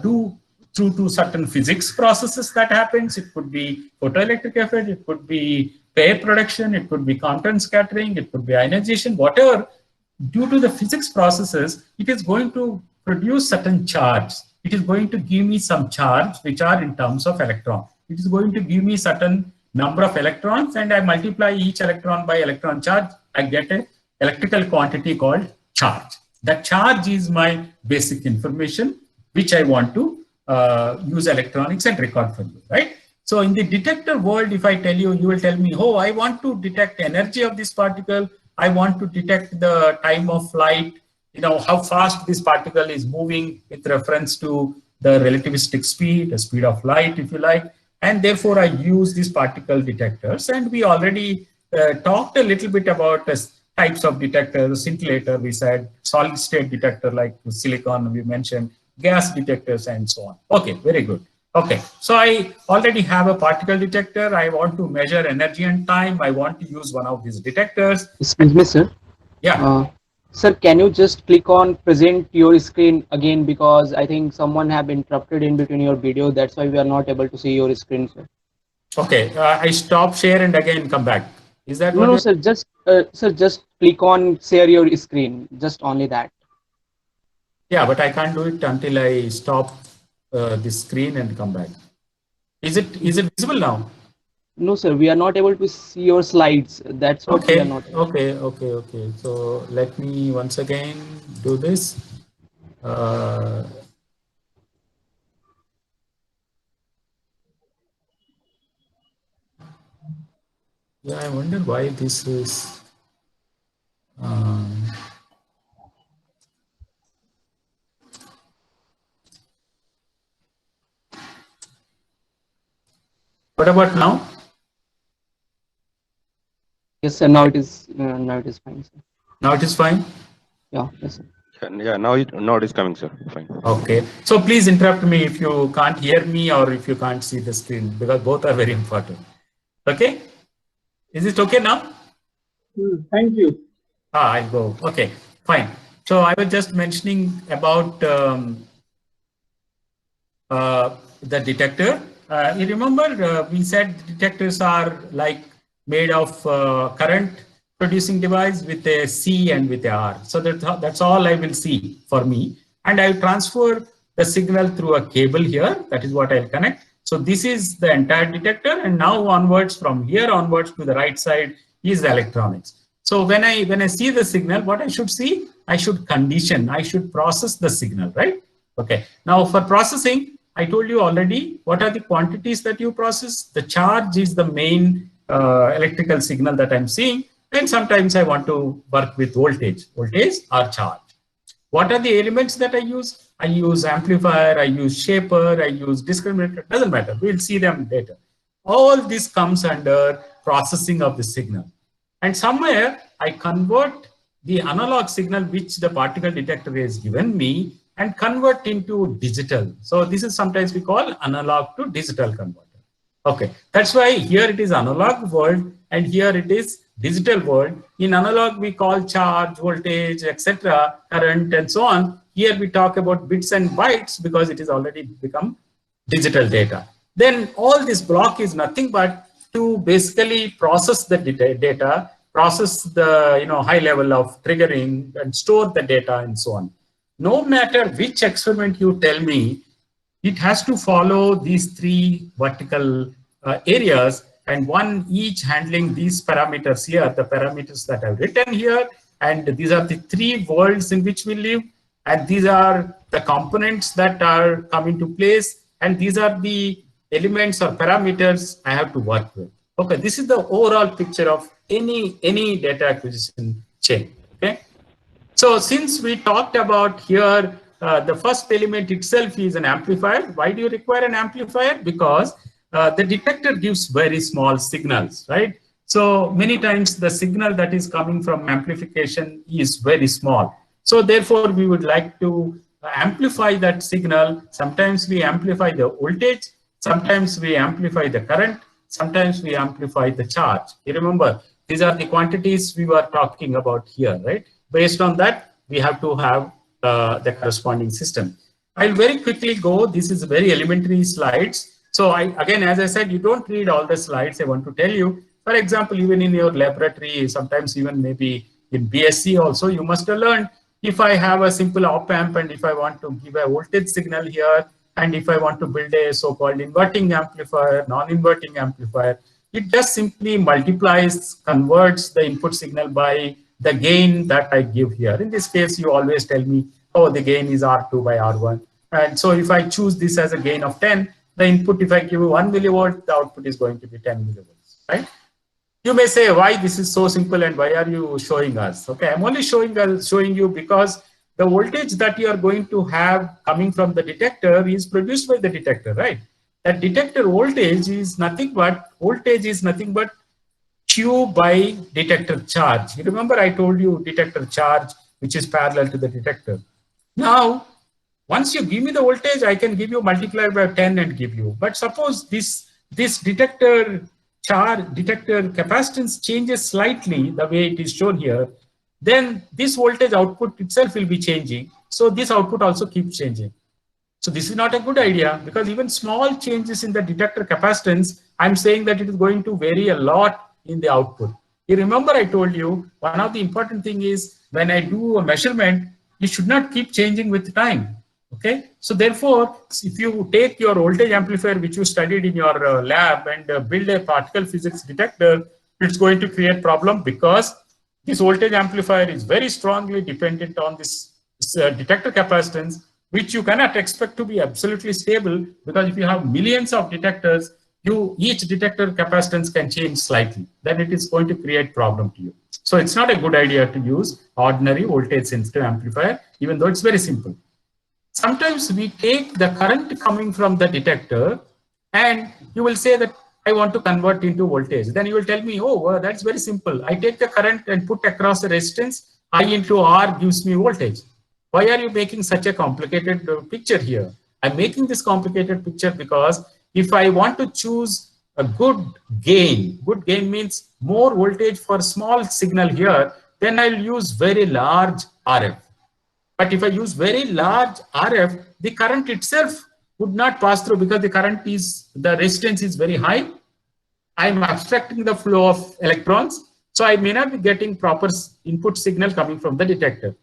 do through to certain physics processes that happens. It could be photoelectric effect, it could be pair production, it could be Compton scattering, it could be ionization, whatever. Due to the physics processes, it is going to produce certain charge. It is going to give me some charge, which are in terms of electron. It is going to give me certain number of electrons, and I multiply each electron by electron charge. I get an electrical quantity called charge. That charge is my basic information, which I want to use electronics and record for you, right? So in the detector world, if I tell you, you will tell me, oh, I want to detect energy of this particle. I want to detect the time of flight, you know, how fast this particle is moving with reference to the relativistic speed, the speed of light, if you like. And therefore, I use these particle detectors. And we already talked a little bit about types of detectors, scintillator, we said, solid state detector like silicon, we mentioned, gas detectors, and so on. Okay, very good. Okay, so I already have a particle detector. I want to measure energy and time. I want to use one of these detectors. Excuse me, sir. Yeah. Sir, can you just click on present your screen again, because I think someone have interrupted in between your video. That's why we are not able to see your screen, sir. Okay, I stop share and again come back. Is that No, what no, you're... sir, just click on share your screen. Just only that. Yeah, but I can't do it until I stop this screen and come back. Is it visible now? No, sir, we are not able to see your slides. That's what we are Okay, not. okay. So let me once again do this. Uh, yeah, I wonder why this is. Um, what about now? Yes, sir. Now it is fine, sir. Now it is fine. Yeah, yes, sir. Yeah, now it is coming, sir. Fine. Okay. So please interrupt me if you can't hear me or if you can't see the screen, because both are very important. Okay. Is it okay now? Thank you. I'll go. Okay, fine. So I was just mentioning about the detector. You remember we said detectors are like made of current producing device with a C and with a R. So that's all I will see for me. And I transfer the signal through a cable here. That is what I'll connect. So this is the entire detector. And now onwards, from here onwards to the right side is the electronics. So when I see the signal, what I should see? I should condition, I should process the signal, right? Okay. Now for processing, I told you already, what are the quantities that you process? The charge is the main electrical signal that I'm seeing. And sometimes I want to work with voltage or charge. What are the elements that I use? I use amplifier, I use shaper, I use discriminator, doesn't matter. We'll see them later. All this comes under processing of the signal. And somewhere I convert the analog signal which the particle detector has given me and convert into digital. So this is sometimes we call analog to digital converter. Okay, that's why here it is analog world and here it is digital world. In analog we call charge, voltage, etc., current and so on. Here we talk about bits and bytes because it is already become digital data. Then all this block is nothing but to basically process the data, process the high level of triggering and store the data and so on. No matter which experiment you tell me, it has to follow these three vertical areas and one each handling these parameters here, the parameters that I've written here. And these are the three worlds in which we live. And these are the components that are coming to place. And these are the elements or parameters I have to work with. Okay, this is the overall picture of any data acquisition chain. Okay. So since we talked about here, the first element itself is an amplifier. Why do you require an amplifier? Because the detector gives very small signals, right? So many times the signal that is coming from amplification is very small. So therefore, we would like to amplify that signal. Sometimes we amplify the voltage. Sometimes we amplify the current. Sometimes we amplify the charge. You remember, these are the quantities we were talking about here, right? Based on that, we have to have the corresponding system. I'll very quickly go. This is very elementary slides. So again, as I said, you don't read all the slides. I want to tell you, for example, even in your laboratory, sometimes even maybe in BSc also, you must have learned if I have a simple op amp and if I want to give a voltage signal here, and if I want to build a so-called inverting amplifier, non-inverting amplifier, it just simply multiplies, converts the input signal by the gain that I give here. In this case, you always tell me, oh, the gain is R2 by R1. And so if I choose this as a gain of 10, the input, if I give you 1 millivolt, the output is going to be 10 millivolts, right? You may say, why this is so simple and why are you showing us? Okay, I'm only showing you because the voltage that you are going to have coming from the detector is produced by the detector, right? That detector voltage is nothing but Q by detector charge. You remember I told you detector charge, which is parallel to the detector. Now, once you give me the voltage, I can give you multiplied by 10 and give you. But suppose this detector capacitance changes slightly the way it is shown here, then this voltage output itself will be changing. So this output also keeps changing. So this is not a good idea because even small changes in the detector capacitance, I'm saying that it is going to vary a lot in the output. You remember I told you, one of the important thing is when I do a measurement, you should not keep changing with time. Okay, so therefore, if you take your voltage amplifier, which you studied in your lab, and build a particle physics detector, it's going to create problem because this voltage amplifier is very strongly dependent on this detector capacitance, which you cannot expect to be absolutely stable, because if you have millions of detectors, each detector capacitance can change slightly. Then it is going to create problem to you. So it's not a good idea to use ordinary voltage sensitive amplifier, even though it's very simple. Sometimes we take the current coming from the detector and you will say that I want to convert into voltage. Then you will tell me, oh, well, that's very simple. I take the current and put across the resistance, I into R gives me voltage. Why are you making such a complicated picture here? I'm making this complicated picture because if I want to choose a good gain means more voltage for small signal here, then I'll use very large RF. But if I use very large RF, the current itself would not pass through because the resistance is very high. I'm obstructing the flow of electrons. So I may not be getting proper input signal coming from the detector.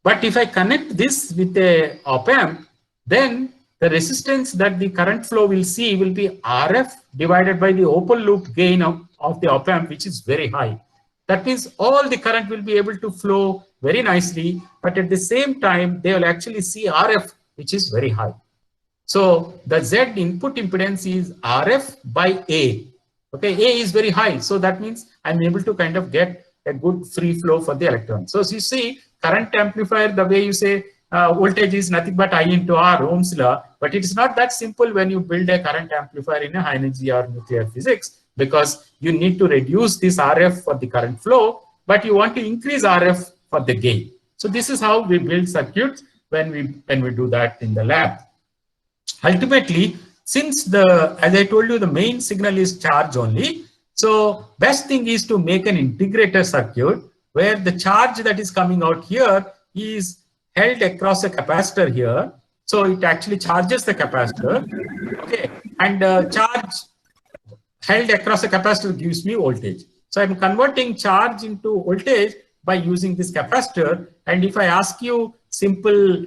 But if I connect this with a op-amp, then the resistance that the current flow will see will be RF divided by the open loop gain of the op-amp, which is very high. That means all the current will be able to flow very nicely, but at the same time, they will actually see RF, which is very high. So the Z input impedance is RF by A. Okay, A is very high. So that means I'm able to kind of get a good free flow for the electron. So you see, current amplifier, the way you say voltage is nothing but I into R, Ohm's law, but it is not that simple when you build a current amplifier in a high energy or nuclear physics, because you need to reduce this RF for the current flow, but you want to increase RF for the gain. So this is how we build circuits when we do that in the lab. Ultimately, since as I told you, the main signal is charge only. So best thing is to make an integrator circuit where the charge that is coming out here is held across a capacitor here. So it actually charges the capacitor. Okay, and charge held across a capacitor gives me voltage. So I'm converting charge into voltage by using this capacitor. And if I ask you simple,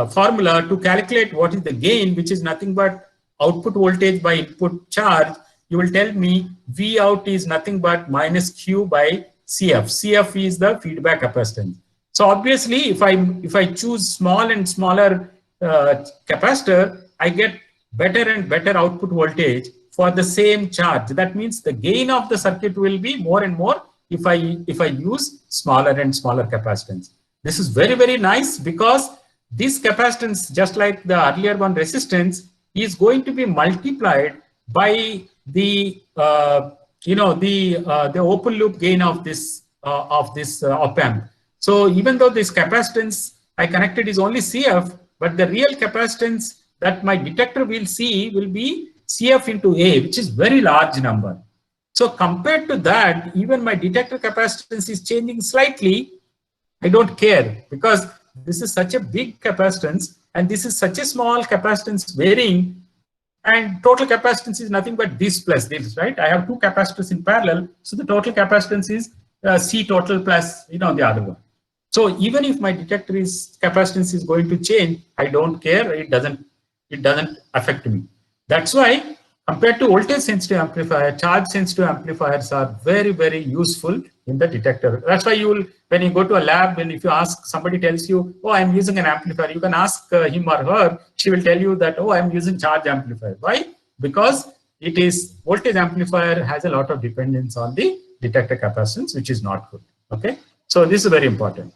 formula to calculate what is the gain, which is nothing but output voltage by input charge, you will tell me V out is nothing but minus Q by CF. CF is the feedback capacitance. So obviously, if I choose small and smaller capacitor, I get better and better output voltage for the same charge. That means the gain of the circuit will be more and more if I use smaller and smaller capacitance. This is very, very nice because this capacitance, just like the earlier one resistance, is going to be multiplied by the the open loop gain of this op-amp. So even though this capacitance I connected is only CF, but the real capacitance that my detector will see will be CF into A, which is very large number. So compared to that, even my detector capacitance is changing slightly. I don't care because this is such a big capacitance and this is such a small capacitance varying, and total capacitance is nothing but this plus this, right? I have two capacitors in parallel, so the total capacitance is C total plus the other one. So even if my detector capacitance is going to change, I don't care. It doesn't affect me. That's why compared to voltage sensitive amplifier, charge sensitive amplifiers are very, very useful in the detector. That's why when you go to a lab and if you ask, somebody tells you, oh, I'm using an amplifier, you can ask him or her, she will tell you that, oh, I'm using charge amplifier. Why? Because it is voltage amplifier has a lot of dependence on the detector capacitance, which is not good. Okay, so this is very important.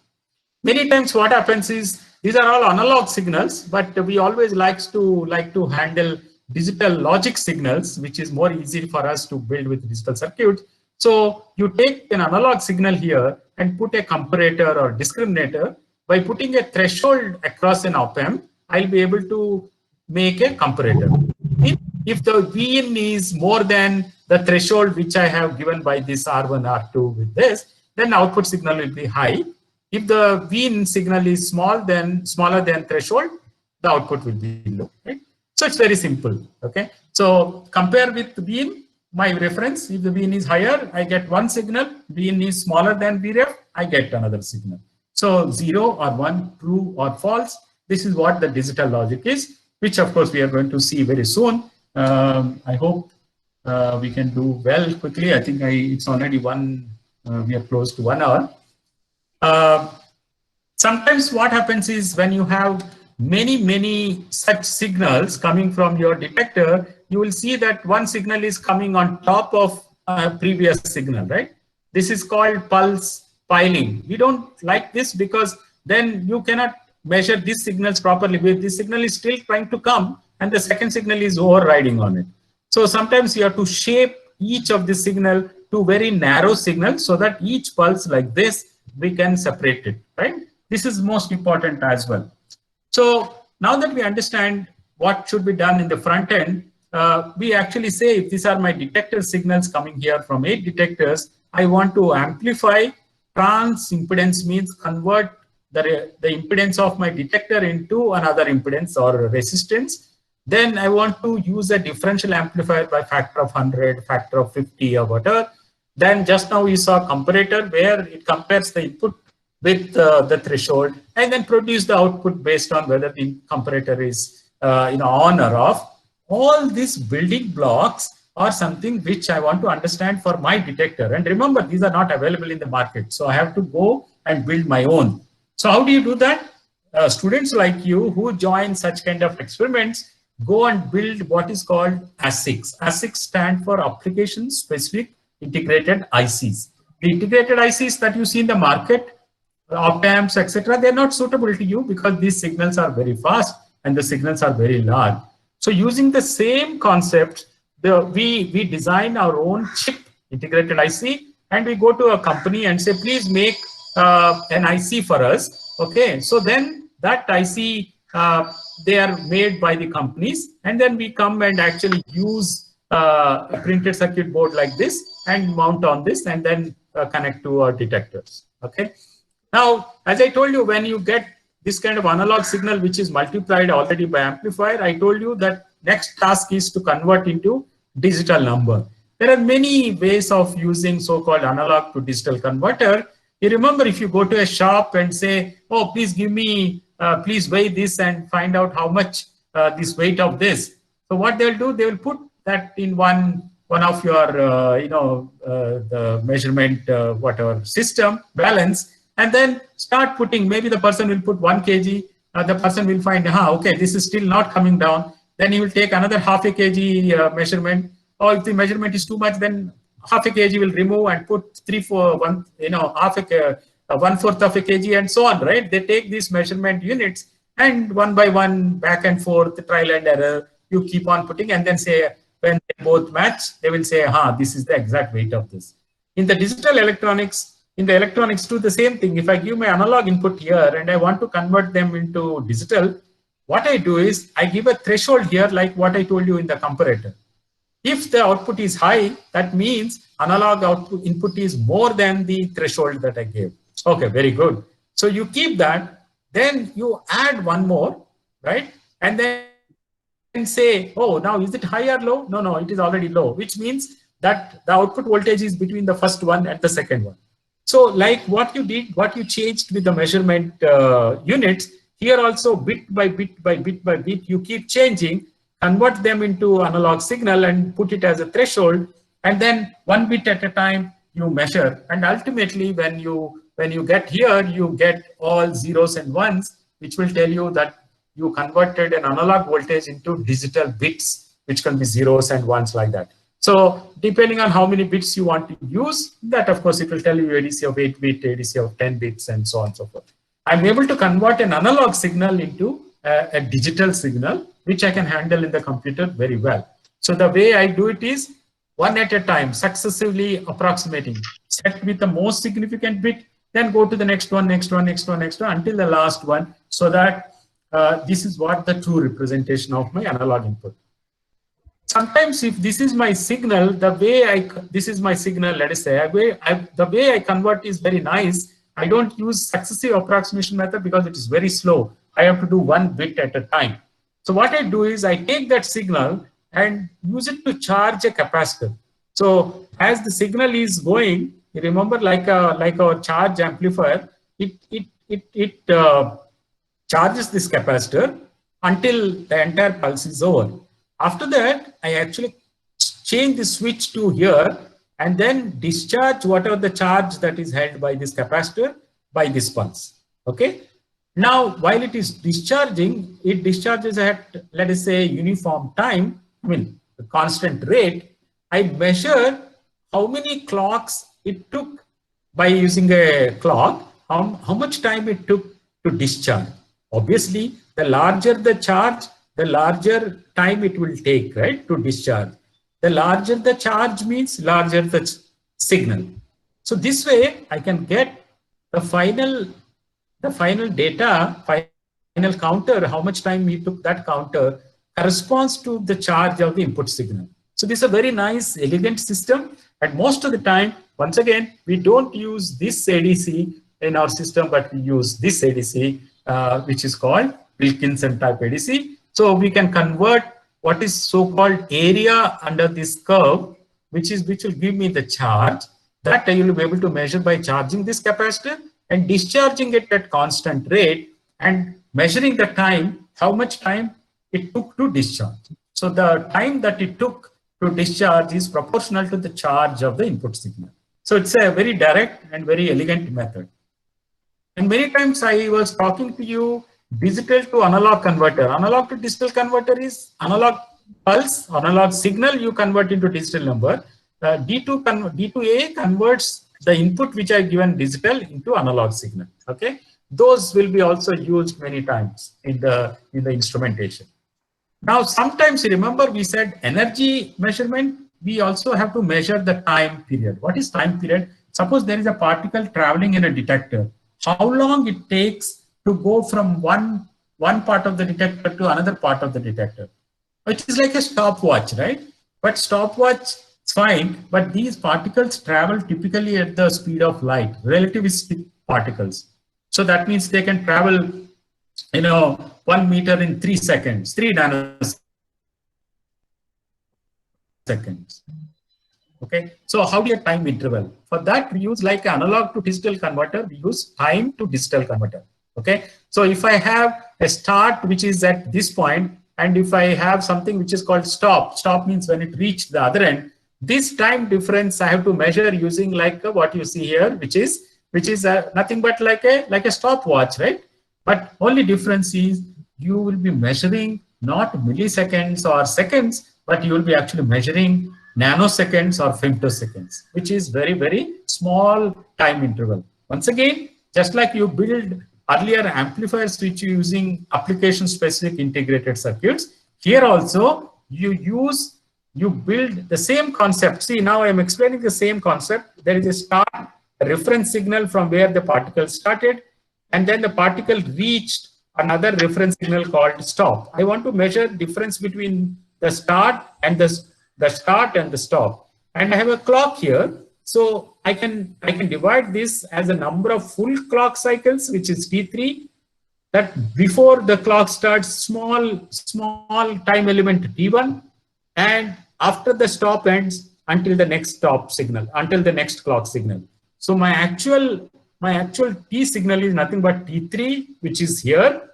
Many times what happens is these are all analog signals, but we always like to handle digital logic signals, which is more easy for us to build with digital circuits. So you take an analog signal here and put a comparator or discriminator. By putting a threshold across an op-amp, I'll be able to make a comparator. If the Vin is more than the threshold which I have given by this R1, R2 with this, then output signal will be high. If the Vin signal is smaller than threshold, the output will be low. Right? So it's very simple. Okay. So compare with Vin, my reference. If the Vin is higher, I get one signal. Vin is smaller than Vref, I get another signal. So 0 or 1, true or false. This is what the digital logic is, which of course we are going to see very soon. I hope we can do well quickly. I think it's already we are close to 1 hour. Sometimes what happens is when you have many such signals coming from your detector, you will see that one signal is coming on top of a previous signal, right? This is called pulse piling. We don't like this because then you cannot measure these signals properly. This signal is still trying to come and the second signal is overriding on it. So sometimes you have to shape each of the signal to very narrow signals so that each pulse like this, we can separate it, right? This is most important as well. So now that we understand what should be done in the front end, we actually say if these are my detector signals coming here from 8 detectors, I want to amplify. Trans impedance means convert the impedance of my detector into another impedance or resistance. Then I want to use a differential amplifier by factor of 100, factor of 50 or whatever. Then just now you saw comparator where it compares the input with the threshold and then produce the output based on whether the comparator is on or off. All these building blocks are something which I want to understand for my detector. And remember, these are not available in the market. So I have to go and build my own. So how do you do that? Students like you who join such kind of experiments go and build what is called ASICs. ASICs stand for Application Specific Integrated ICs. The integrated ICs that you see in the market, op-amps, etc., they're not suitable to you because these signals are very fast and the signals are very large. So using the same concept, we design our own chip integrated IC and we go to a company and say, please make an IC for us. Okay, so then that IC, they are made by the companies and then we come and actually use a printed circuit board like this and mount on this and then connect to our detectors. Okay. Now, as I told you, when you get this kind of analog signal, which is multiplied already by amplifier, I told you that next task is to convert into digital number. There are many ways of using so-called analog to digital converter. You remember if you go to a shop and say, oh, please give me, please weigh this and find out how much this weight of this. So what they'll do, they will put that in one of your, the measurement, whatever system, balance, and then start putting, maybe the person will put 1 kg, the person will find, okay, this is still not coming down. Then he will take another half a kg measurement, or if the measurement is too much, then half a kg will remove and put 1/4 of a kg and so on, right? They take these measurement units and one by one, back and forth, trial and error, you keep on putting and then say, when they both match, they will say, this is the exact weight of this. In the digital electronics, in the electronics too, the same thing. If I give my analog input here and I want to convert them into digital, what I do is I give a threshold here, like what I told you in the comparator. If the output is high, that means analog output input is more than the threshold that I gave. Okay, very good. So you keep that, then you add one more, right? And then say, oh, now is it high or low? No, it is already low, which means that the output voltage is between the first one and the second one. So like what you did, what you changed with the measurement units, here also bit by bit by bit by bit, you keep changing, convert them into analog signal and put it as a threshold. And then 1 bit at a time you measure. And ultimately when you get here, you get all zeros and ones, which will tell you that you converted an analog voltage into digital bits, which can be zeros and ones like that. So depending on how many bits you want to use, that of course it will tell you ADC of 8 bit, ADC of 10 bits, and so on and so forth. I'm able to convert an analog signal into a digital signal, which I can handle in the computer very well. So the way I do it is one at a time, successively approximating, set with the most significant bit, then go to the next one, next one, next one, next one, until the last one, so that this is what the true representation of my analog input. Sometimes if this is my signal, the way this is my signal, let us say, the way I convert is very nice. I don't use successive approximation method because it is very slow. I have to do 1 bit at a time. So what I do is I take that signal and use it to charge a capacitor. So as the signal is going, you remember like our charge amplifier, it charges this capacitor until the entire pulse is over. After that, I actually change the switch to here and then discharge whatever the charge that is held by this capacitor by this pulse. Okay. Now, while it is discharging, it discharges at, let us say, uniform time, I mean, the constant rate. I measure how many clocks it took by using a clock, how much time it took to discharge. Obviously, the larger the charge, the larger time it will take, right, to discharge. The larger the charge means larger the signal. So this way, I can get the final data, final counter, how much time he took that counter corresponds to the charge of the input signal. So this is a very nice, elegant system. And most of the time, once again, we don't use this ADC in our system, but we use this ADC, which is called Wilkinson type ADC. So we can convert what is so-called area under this curve, which will give me the charge that I will be able to measure by charging this capacitor and discharging it at constant rate and measuring the time, how much time it took to discharge. So the time that it took to discharge is proportional to the charge of the input signal. So it's a very direct and very elegant method. And many times I was talking to you, digital to analog converter. Analog to digital converter is analog pulse, analog signal you convert into digital number. D2A converts the input which I given digital into analog signal. Okay, those will be also used many times in the instrumentation. Now, sometimes you remember we said energy measurement. We also have to measure the time period. What is time period? Suppose there is a particle traveling in a detector. How long it takes to go from one part of the detector to another part of the detector, which is like a stopwatch, right? But stopwatch, it's fine, but these particles travel typically at the speed of light, relativistic particles. So that means they can travel, 1 meter in 3 seconds, 3 nanoseconds. Okay, so how do you time interval? For that, we use like analog to digital converter, we use time to digital converter. Okay, so if I have a start which is at this point, and if I have something which is called stop means when it reached the other end, this time difference I have to measure using like what you see here, which is nothing but like a stopwatch, right? But only difference is you will be measuring not milliseconds or seconds, but you will be actually measuring nanoseconds or femtoseconds, which is very, very small time interval. Once again, just like you build earlier amplifiers which you using application specific integrated circuits, here also you build the same concept. See, now I'm explaining the same concept. There is a start, a reference signal from where the particle started, and then the particle reached another reference signal called stop. I want to measure difference between the start and the start and the stop. And I have a clock here. So I can divide this as a number of full clock cycles, which is T3, that before the clock starts, small time element T1, and after the stop ends until the next stop signal, until the next clock signal. So my actual T signal is nothing but T3, which is here,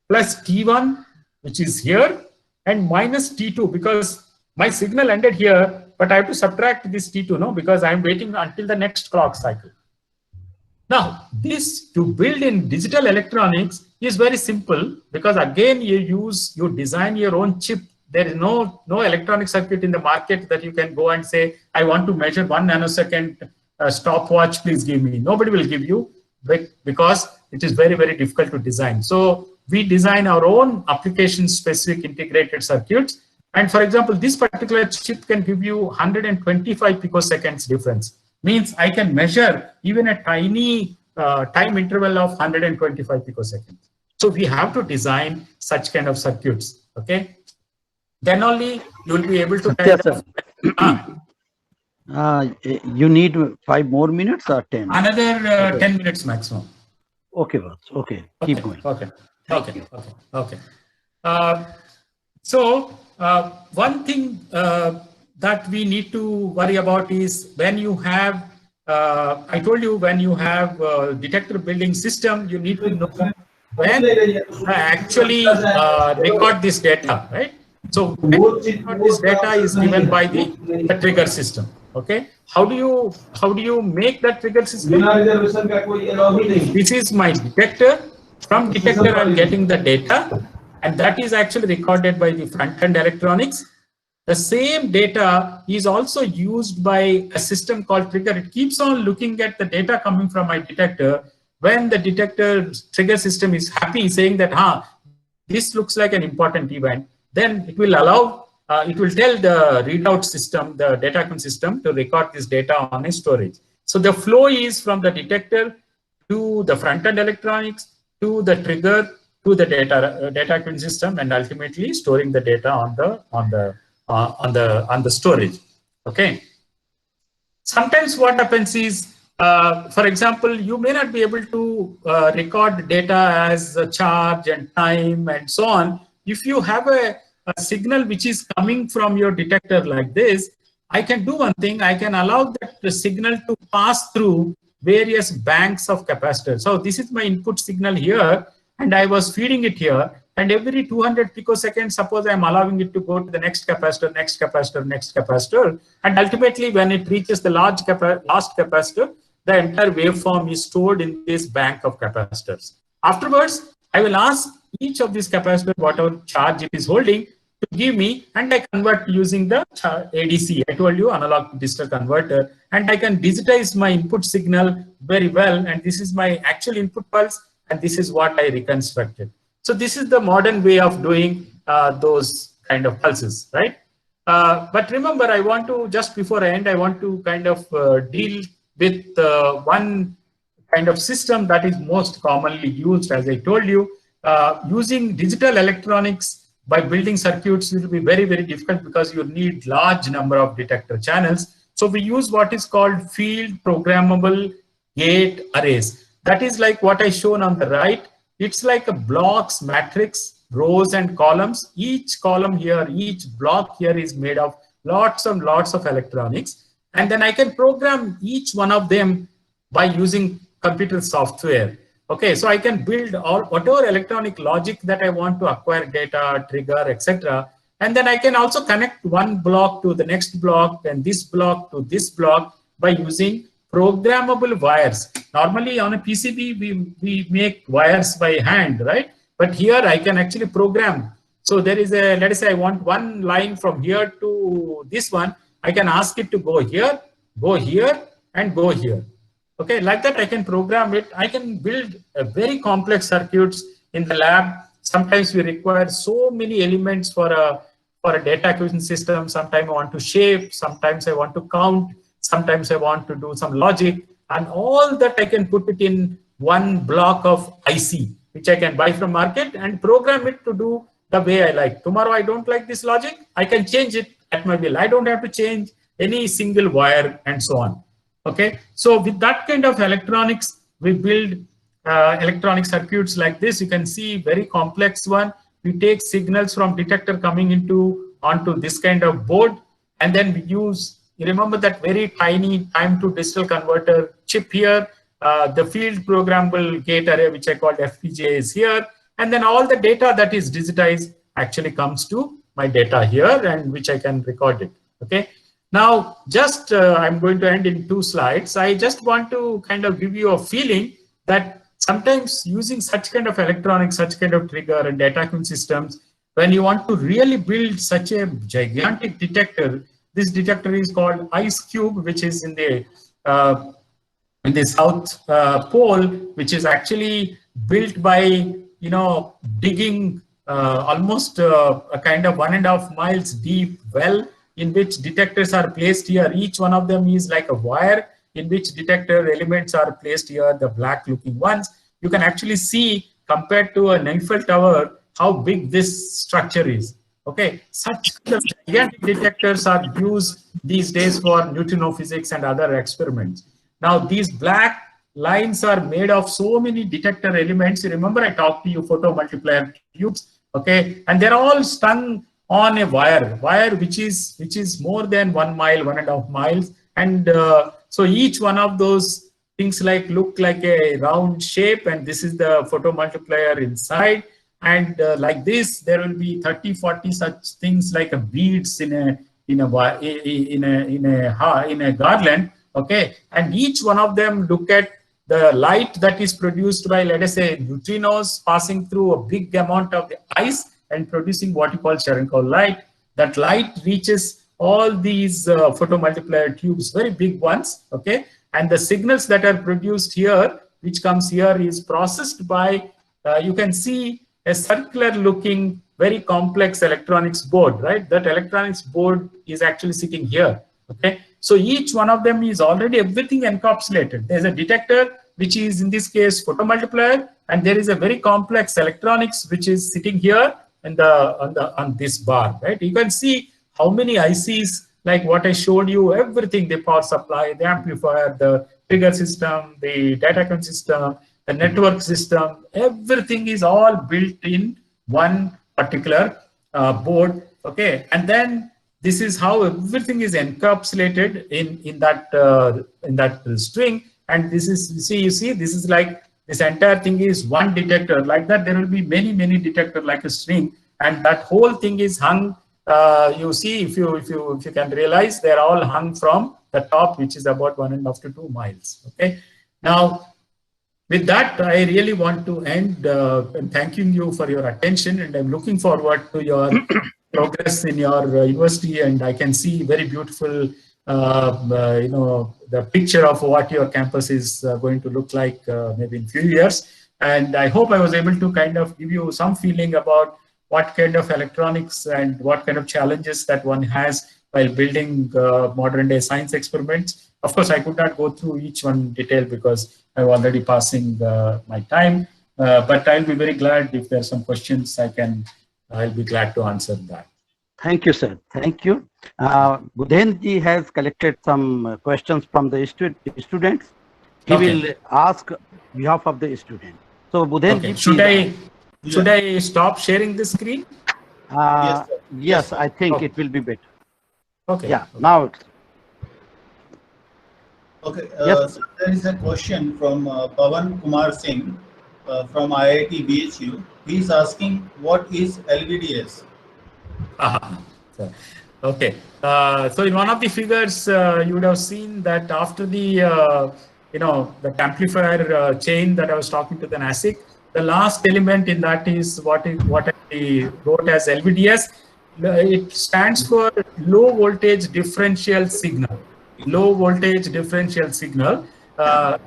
plus T1, which is here, and minus T2, because my signal ended here, but I have to subtract this T2, no, because I'm waiting until the next clock cycle. Now, this to build in digital electronics is very simple, because again, you design your own chip. There is no electronic circuit in the market that you can go and say, I want to measure 1 nanosecond stopwatch, please give me. Nobody will give you, because it is very, very difficult to design. So we design our own application specific integrated circuits. And for example, this particular chip can give you 125 picoseconds difference. Means I can measure even a tiny time interval of 125 picoseconds. So we have to design such kind of circuits. Okay. Then only you will be able to. You need 5 more minutes or 10? Another 10 minutes maximum. Okay, boss. Okay. Keep going. Okay. So one thing that we need to worry about is when you have, I told you, when you have detector building system, you need to know when actually record this data, right? So this data is given by the trigger system. Okay, how do you make that trigger system? This is my detector. From detector, I'm getting the data, and that is actually recorded by the front-end electronics. The same data is also used by a system called trigger. It keeps on looking at the data coming from my detector. When the detector trigger system is happy, saying that, this looks like an important event, then it will allow, it will tell the readout system, the data account system, to record this data on a storage. So the flow is from the detector to the front-end electronics, to the trigger, to the data account system, and ultimately storing the data on the storage. Okay. Sometimes what happens is, for example, you may not be able to record data as a charge and time and so on. If you have a signal which is coming from your detector like this, I can do one thing. I can allow the signal to pass through various banks of capacitors. So this is my input signal here, and I was feeding it here. And every 200 picoseconds, suppose I'm allowing it to go to the next capacitor, next capacitor, next capacitor. And ultimately, when it reaches the last capacitor, the entire waveform is stored in this bank of capacitors. Afterwards, I will ask each of these capacitors whatever charge it is holding to give me, and I convert using the ADC. I told you, analog to digital converter, and I can digitize my input signal very well. And this is my actual input pulse, and this is what I reconstructed. So this is the modern way of doing those kind of pulses, right? But remember, I want to, just before I end, I want to kind of deal with one kind of system that is most commonly used. As I told you, using digital electronics by building circuits will be very, very difficult because you need large number of detector channels. So we use what is called field programmable gate arrays. That is like what I shown on the right. It's like a blocks matrix, rows and columns. Each column here, each block here is made of lots and lots of electronics. And then I can program each one of them by using computer software. Okay, so I can build all whatever electronic logic that I want to acquire data, trigger, etc. And then I can also connect one block to the next block and this block to this block by using programmable wires. Normally on a PCB, we make wires by hand, right? But here I can actually program. So there is a, let us say I want one line from here to this one. I can ask it to go here, and go here. Okay, like that I can program it. I can build a very complex circuits in the lab. Sometimes we require so many elements for a data acquisition system. Sometimes I want to shape, sometimes I want to count, sometimes I want to do some logic, and all that I can put it in one block of IC, which I can buy from market and program it to do the way I like. Tomorrow I don't like this logic, I can change it at my will. I don't have to change any single wire and so on. Okay, so with that kind of electronics, we build electronic circuits like this. You can see very complex one. We take signals from detector coming onto this kind of board, and then we use, you remember that very tiny time to digital converter chip here, the field programmable gate array, which I called FPGA, is here, and then all the data that is digitized actually comes to my data here, and which I can record it. Okay. Now, just I'm going to end in 2 slides. I just want to kind of give you a feeling that sometimes using such kind of electronics, such kind of trigger and data accumulation systems, when you want to really build such a gigantic detector, this detector is called Ice Cube, which is in the South Pole, which is actually built by, digging almost a kind of 1.5 miles deep well, in which detectors are placed here. Each one of them is like a wire in which detector elements are placed here, the black looking ones. You can actually see, compared to an Eiffel Tower, how big this structure is. Okay, such gigantic detectors are used these days for neutrino physics and other experiments. Now, these black lines are made of so many detector elements. You remember I talked to you photo multiplier tubes, okay, and they're all strung on a wire which is more than 1 mile, 1.5 miles, and so each one of those things look like a round shape, and this is the photomultiplier inside, and like this there will be 30-40 such things like a beads in a garland. Okay, and each one of them look at the light that is produced by, let us say, neutrinos passing through a big amount of the ice and producing what you call Cherenkov light. That light reaches all these photomultiplier tubes, very big ones. Okay, and the signals that are produced here, which comes here, is processed by, you can see a circular looking, very complex electronics board, right? That electronics board is actually sitting here. Okay, so each one of them is already everything encapsulated. There's a detector, which is in this case photomultiplier, and there is a very complex electronics which is sitting here on this bar, right? You can see how many ICs, like what I showed you, everything, the power supply, the amplifier, the trigger system, the datacom system, the network system, everything is all built in one particular board. Okay, and then this is how everything is encapsulated in that string. And this is, you see, this is like, this entire thing is one detector. Like that, there will be many detectors like a string, and that whole thing is hung. You see, if you can realize, they're all hung from the top, which is about 1.5 to 2 miles. Okay, now with that, I really want to end and thanking you for your attention, and I'm looking forward to your progress in your university, and I can see very beautiful, the picture of what your campus is going to look like maybe in few years. And I hope I was able to kind of give you some feeling about what kind of electronics and what kind of challenges that one has while building modern day science experiments. Of course, I could not go through each one detail because I'm already passing my time, but I'll be very glad if there are some questions I'll be glad to answer that. Thank you, sir. Thank you. Budhenji has collected some questions from the students. He will ask behalf of the student. So, Budhenji, should I stop sharing the screen? Yes, I think it will be better. Okay. Yeah. Now. Okay. Yes. So there is a question from Pawan Kumar Singh from IIT BHU. He is asking, what is LVDS? Okay. So in one of the figures, you would have seen that after the the amplifier chain that I was talking to the NASIC, the last element in that is what I wrote as LVDS. It stands for low voltage differential signal. Low voltage differential signal.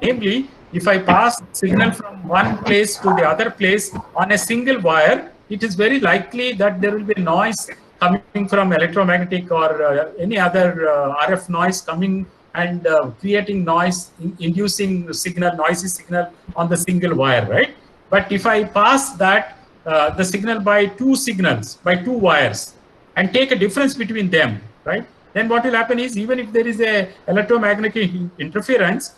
Namely, if I pass signal from one place to the other place on a single wire, it is very likely that there will be noise coming from electromagnetic or any other RF noise coming and creating noise, inducing signal, noisy signal on the single wire, right? But if I pass that, the signal by two wires, and take a difference between them, right? Then what will happen is, even if there is a electromagnetic interference,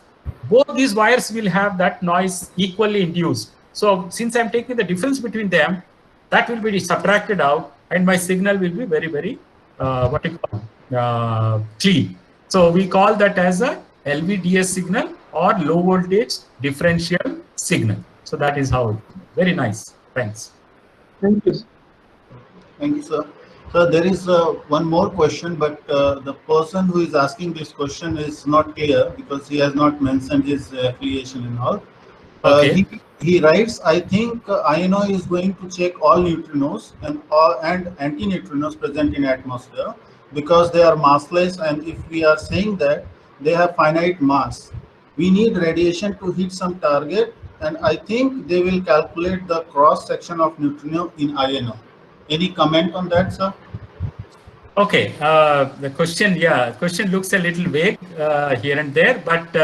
both these wires will have that noise equally induced. So since I'm taking the difference between them, that will be subtracted out, and my signal will be very, clean. So we call that as a LVDS signal, or low voltage differential signal. So that is how it is. Very nice. Thanks. Thank you. Thank you, sir. So there is one more question, but the person who is asking this question is not clear because he has not mentioned his affiliation and all. Okay. He writes, I think INO is going to check all neutrinos and antineutrinos present in atmosphere because they are massless, and if we are saying that they have finite mass, we need radiation to hit some target, and I think they will calculate the cross section of neutrino in INO. Any comment on that, sir? Okay, the question looks a little vague here and there, but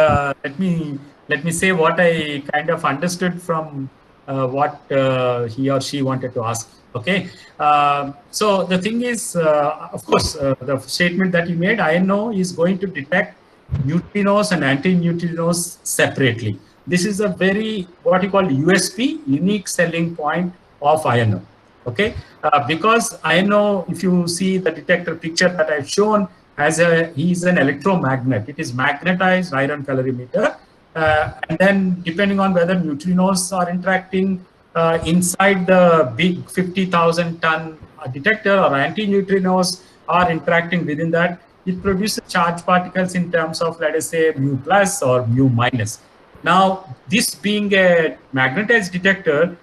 let me say what I kind of understood from what he or she wanted to ask. Okay, so the thing is, of course, the statement that you made, INO is going to detect neutrinos and antineutrinos separately. This is a very, what you call USP, unique selling point of INO. Okay, because I know if you see the detector picture that I've shown, he's an electromagnet. It is magnetized iron calorimeter, and then depending on whether neutrinos are interacting inside the big 50,000 ton detector or anti-neutrinos are interacting within that, it produces charged particles in terms of, let us say, mu plus or mu minus. Now, this being a magnetized detector,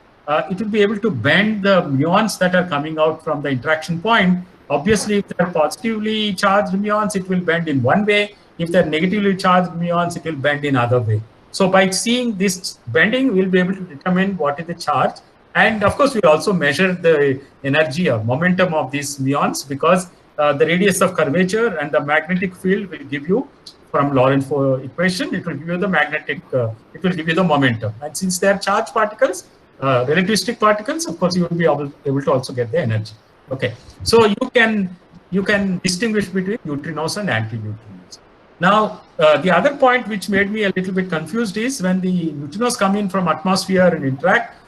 it will be able to bend the muons that are coming out from the interaction point. Obviously, if they're positively charged muons, it will bend in one way. If they're negatively charged muons, it will bend in other way. So by seeing this bending, we'll be able to determine what is the charge. And of course, we'll also measure the energy or momentum of these muons, because the radius of curvature and the magnetic field will give you, from Lorentz equation, it will give you the magnetic, it will give you the momentum. And since they are charged particles, relativistic particles, of course, you will be able to also get the energy. Okay, so you can distinguish between neutrinos and anti-neutrinos. Now, the other point which made me a little bit confused is when the neutrinos come in from atmosphere and interact,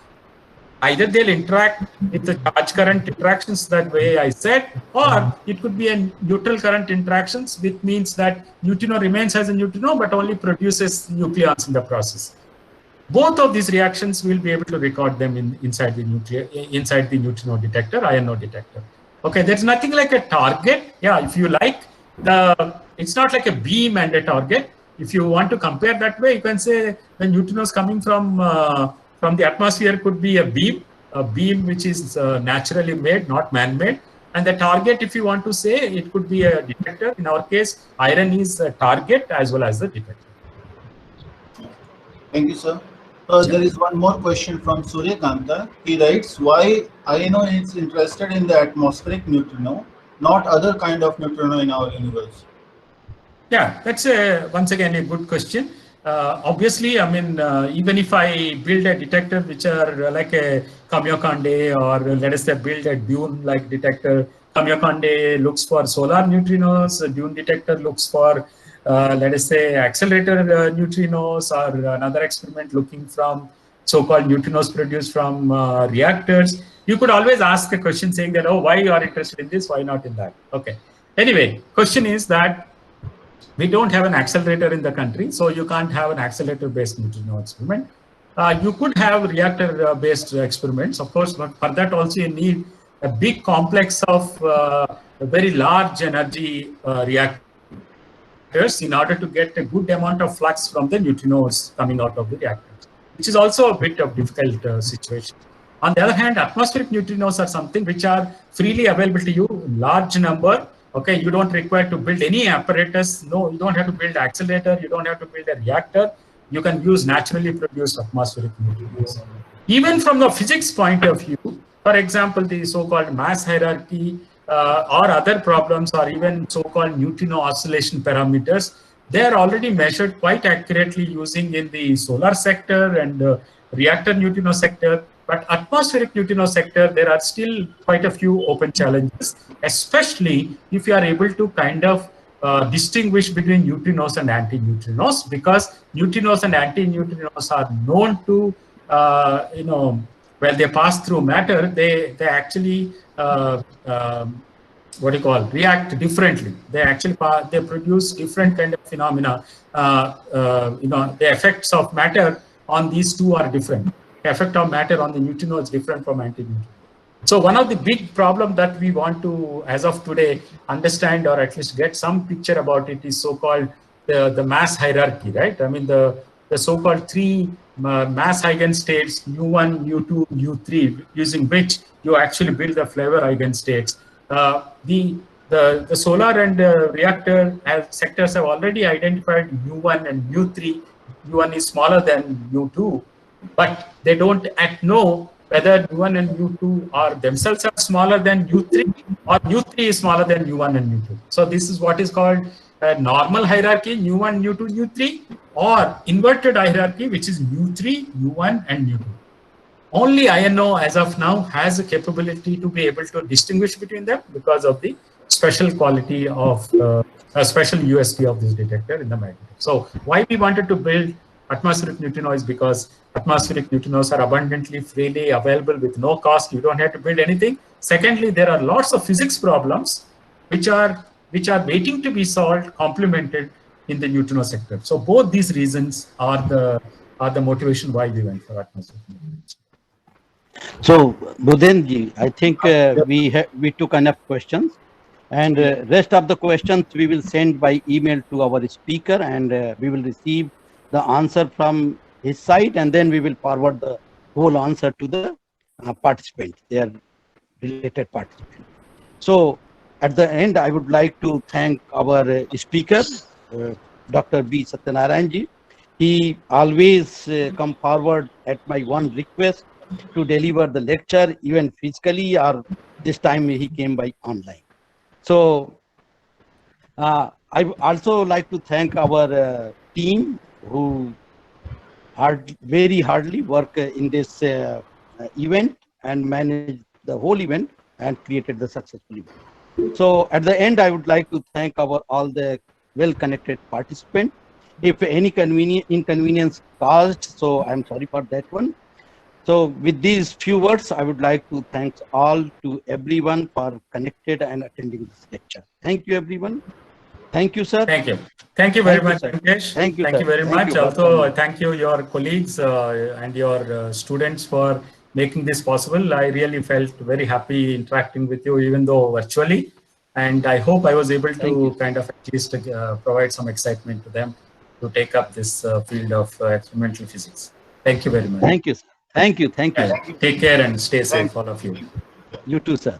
either they'll interact with the charge current interactions that way I said, or it could be a neutral current interactions, which means that neutrino remains as a neutrino but only produces nucleons in the process. Both of these reactions we'll be able to record them inside the neutrino detector, INO detector. Okay, there's nothing like a target. Yeah, if you like, it's not like a beam and a target. If you want to compare that way, you can say the neutrinos coming from the atmosphere could be a beam which is naturally made, not man-made. And the target, if you want to say, it could be a detector. In our case, iron is a target as well as the detector. Thank you, sir. There is one more question from Surya Kanta. He writes, why INO is interested in the atmospheric neutrino, not other kind of neutrino in our universe? Yeah, that's once again a good question. Obviously, I mean, even if I build a detector which are like a Kamiokande, or let us say build a Dune-like detector, Kamiokande looks for solar neutrinos, a Dune detector looks for, let us say, accelerator neutrinos, or another experiment looking from so-called neutrinos produced from reactors. You could always ask a question saying that, oh, why you are interested in this, why not in that? Okay. Anyway, question is that we don't have an accelerator in the country, so you can't have an accelerator-based neutrino experiment. You could have reactor-based experiments, of course, but for that also you need a big complex of very large energy reactors in order to get a good amount of flux from the neutrinos coming out of the reactors, which is also a bit of difficult situation. On the other hand, atmospheric neutrinos are something which are freely available to you in large number. Okay, you don't require to build any apparatus. No, you don't have to build accelerator. You don't have to build a reactor. You can use naturally produced atmospheric neutrinos. Even from the physics point of view, for example, the so-called mass hierarchy or other problems, or even so-called neutrino oscillation parameters, they are already measured quite accurately using in the solar sector and reactor neutrino sector. But atmospheric neutrino sector, there are still quite a few open challenges, especially if you are able to kind of distinguish between neutrinos and anti-neutrinos, because neutrinos and anti-neutrinos are known to, when they pass through matter, they actually what do you call, react differently. They actually they produce different kind of phenomena. The effects of matter on these two are different. The effect of matter on the neutrino is different from anti-neutrino. So one of the big problem that we want to, as of today, understand or at least get some picture about it is so-called the mass hierarchy, right? I mean, the so-called three mass eigenstates, nu1, nu2, nu3, using which you actually build the flavor eigenstates. The solar and reactor sectors have already identified nu1 and nu3. nu1 is smaller than nu2, but they don't know whether nu1 and nu2 are themselves are smaller than nu3, or nu3 is smaller than nu1 and nu2. So this is what is called a normal hierarchy, nu1, nu2, nu3, or inverted hierarchy, which is nu3, nu1, and nu2. Only INO as of now has a capability to be able to distinguish between them because of the special quality of a special USP of this detector in the magnetic. So why we wanted to build atmospheric neutrino is because atmospheric neutrinos are abundantly, freely available with no cost. You don't have to build anything. Secondly, there are lots of physics problems which are waiting to be solved, complemented in the neutrino sector. So both these reasons are the motivation why we went for atmospheric neutrinos. So, Budhenji, I think we took enough questions, and rest of the questions we will send by email to our speaker, and we will receive the answer from his side, and then we will forward the whole answer to the participants, their related participants. So, at the end, I would like to thank our speaker, Dr. B. Satyanarayana. He always come forward at my one request to deliver the lecture, even physically, or this time he came by online. So I also like to thank our team who very hardly work in this event and managed the whole event and created the successful event. So at the end, I would like to thank all the well-connected participants. If any inconvenience caused, so I'm sorry for that one. So with these few words, I would like to thank everyone for connected and attending this lecture. Thank you, everyone. Thank you, sir. Thank you. Thank you very much, sir. Venkatesh. Thank you, Thank sir. you very Thank much. you. Also, Welcome. thank you, your colleagues and your students for making this possible. I really felt very happy interacting with you, even though virtually. And I hope I was able to kind of at least provide some excitement to them to take up this field of experimental physics. Thank you very much. Thank you, sir. Thank you. Thank you. Take care and stay safe, all of you. You too, sir.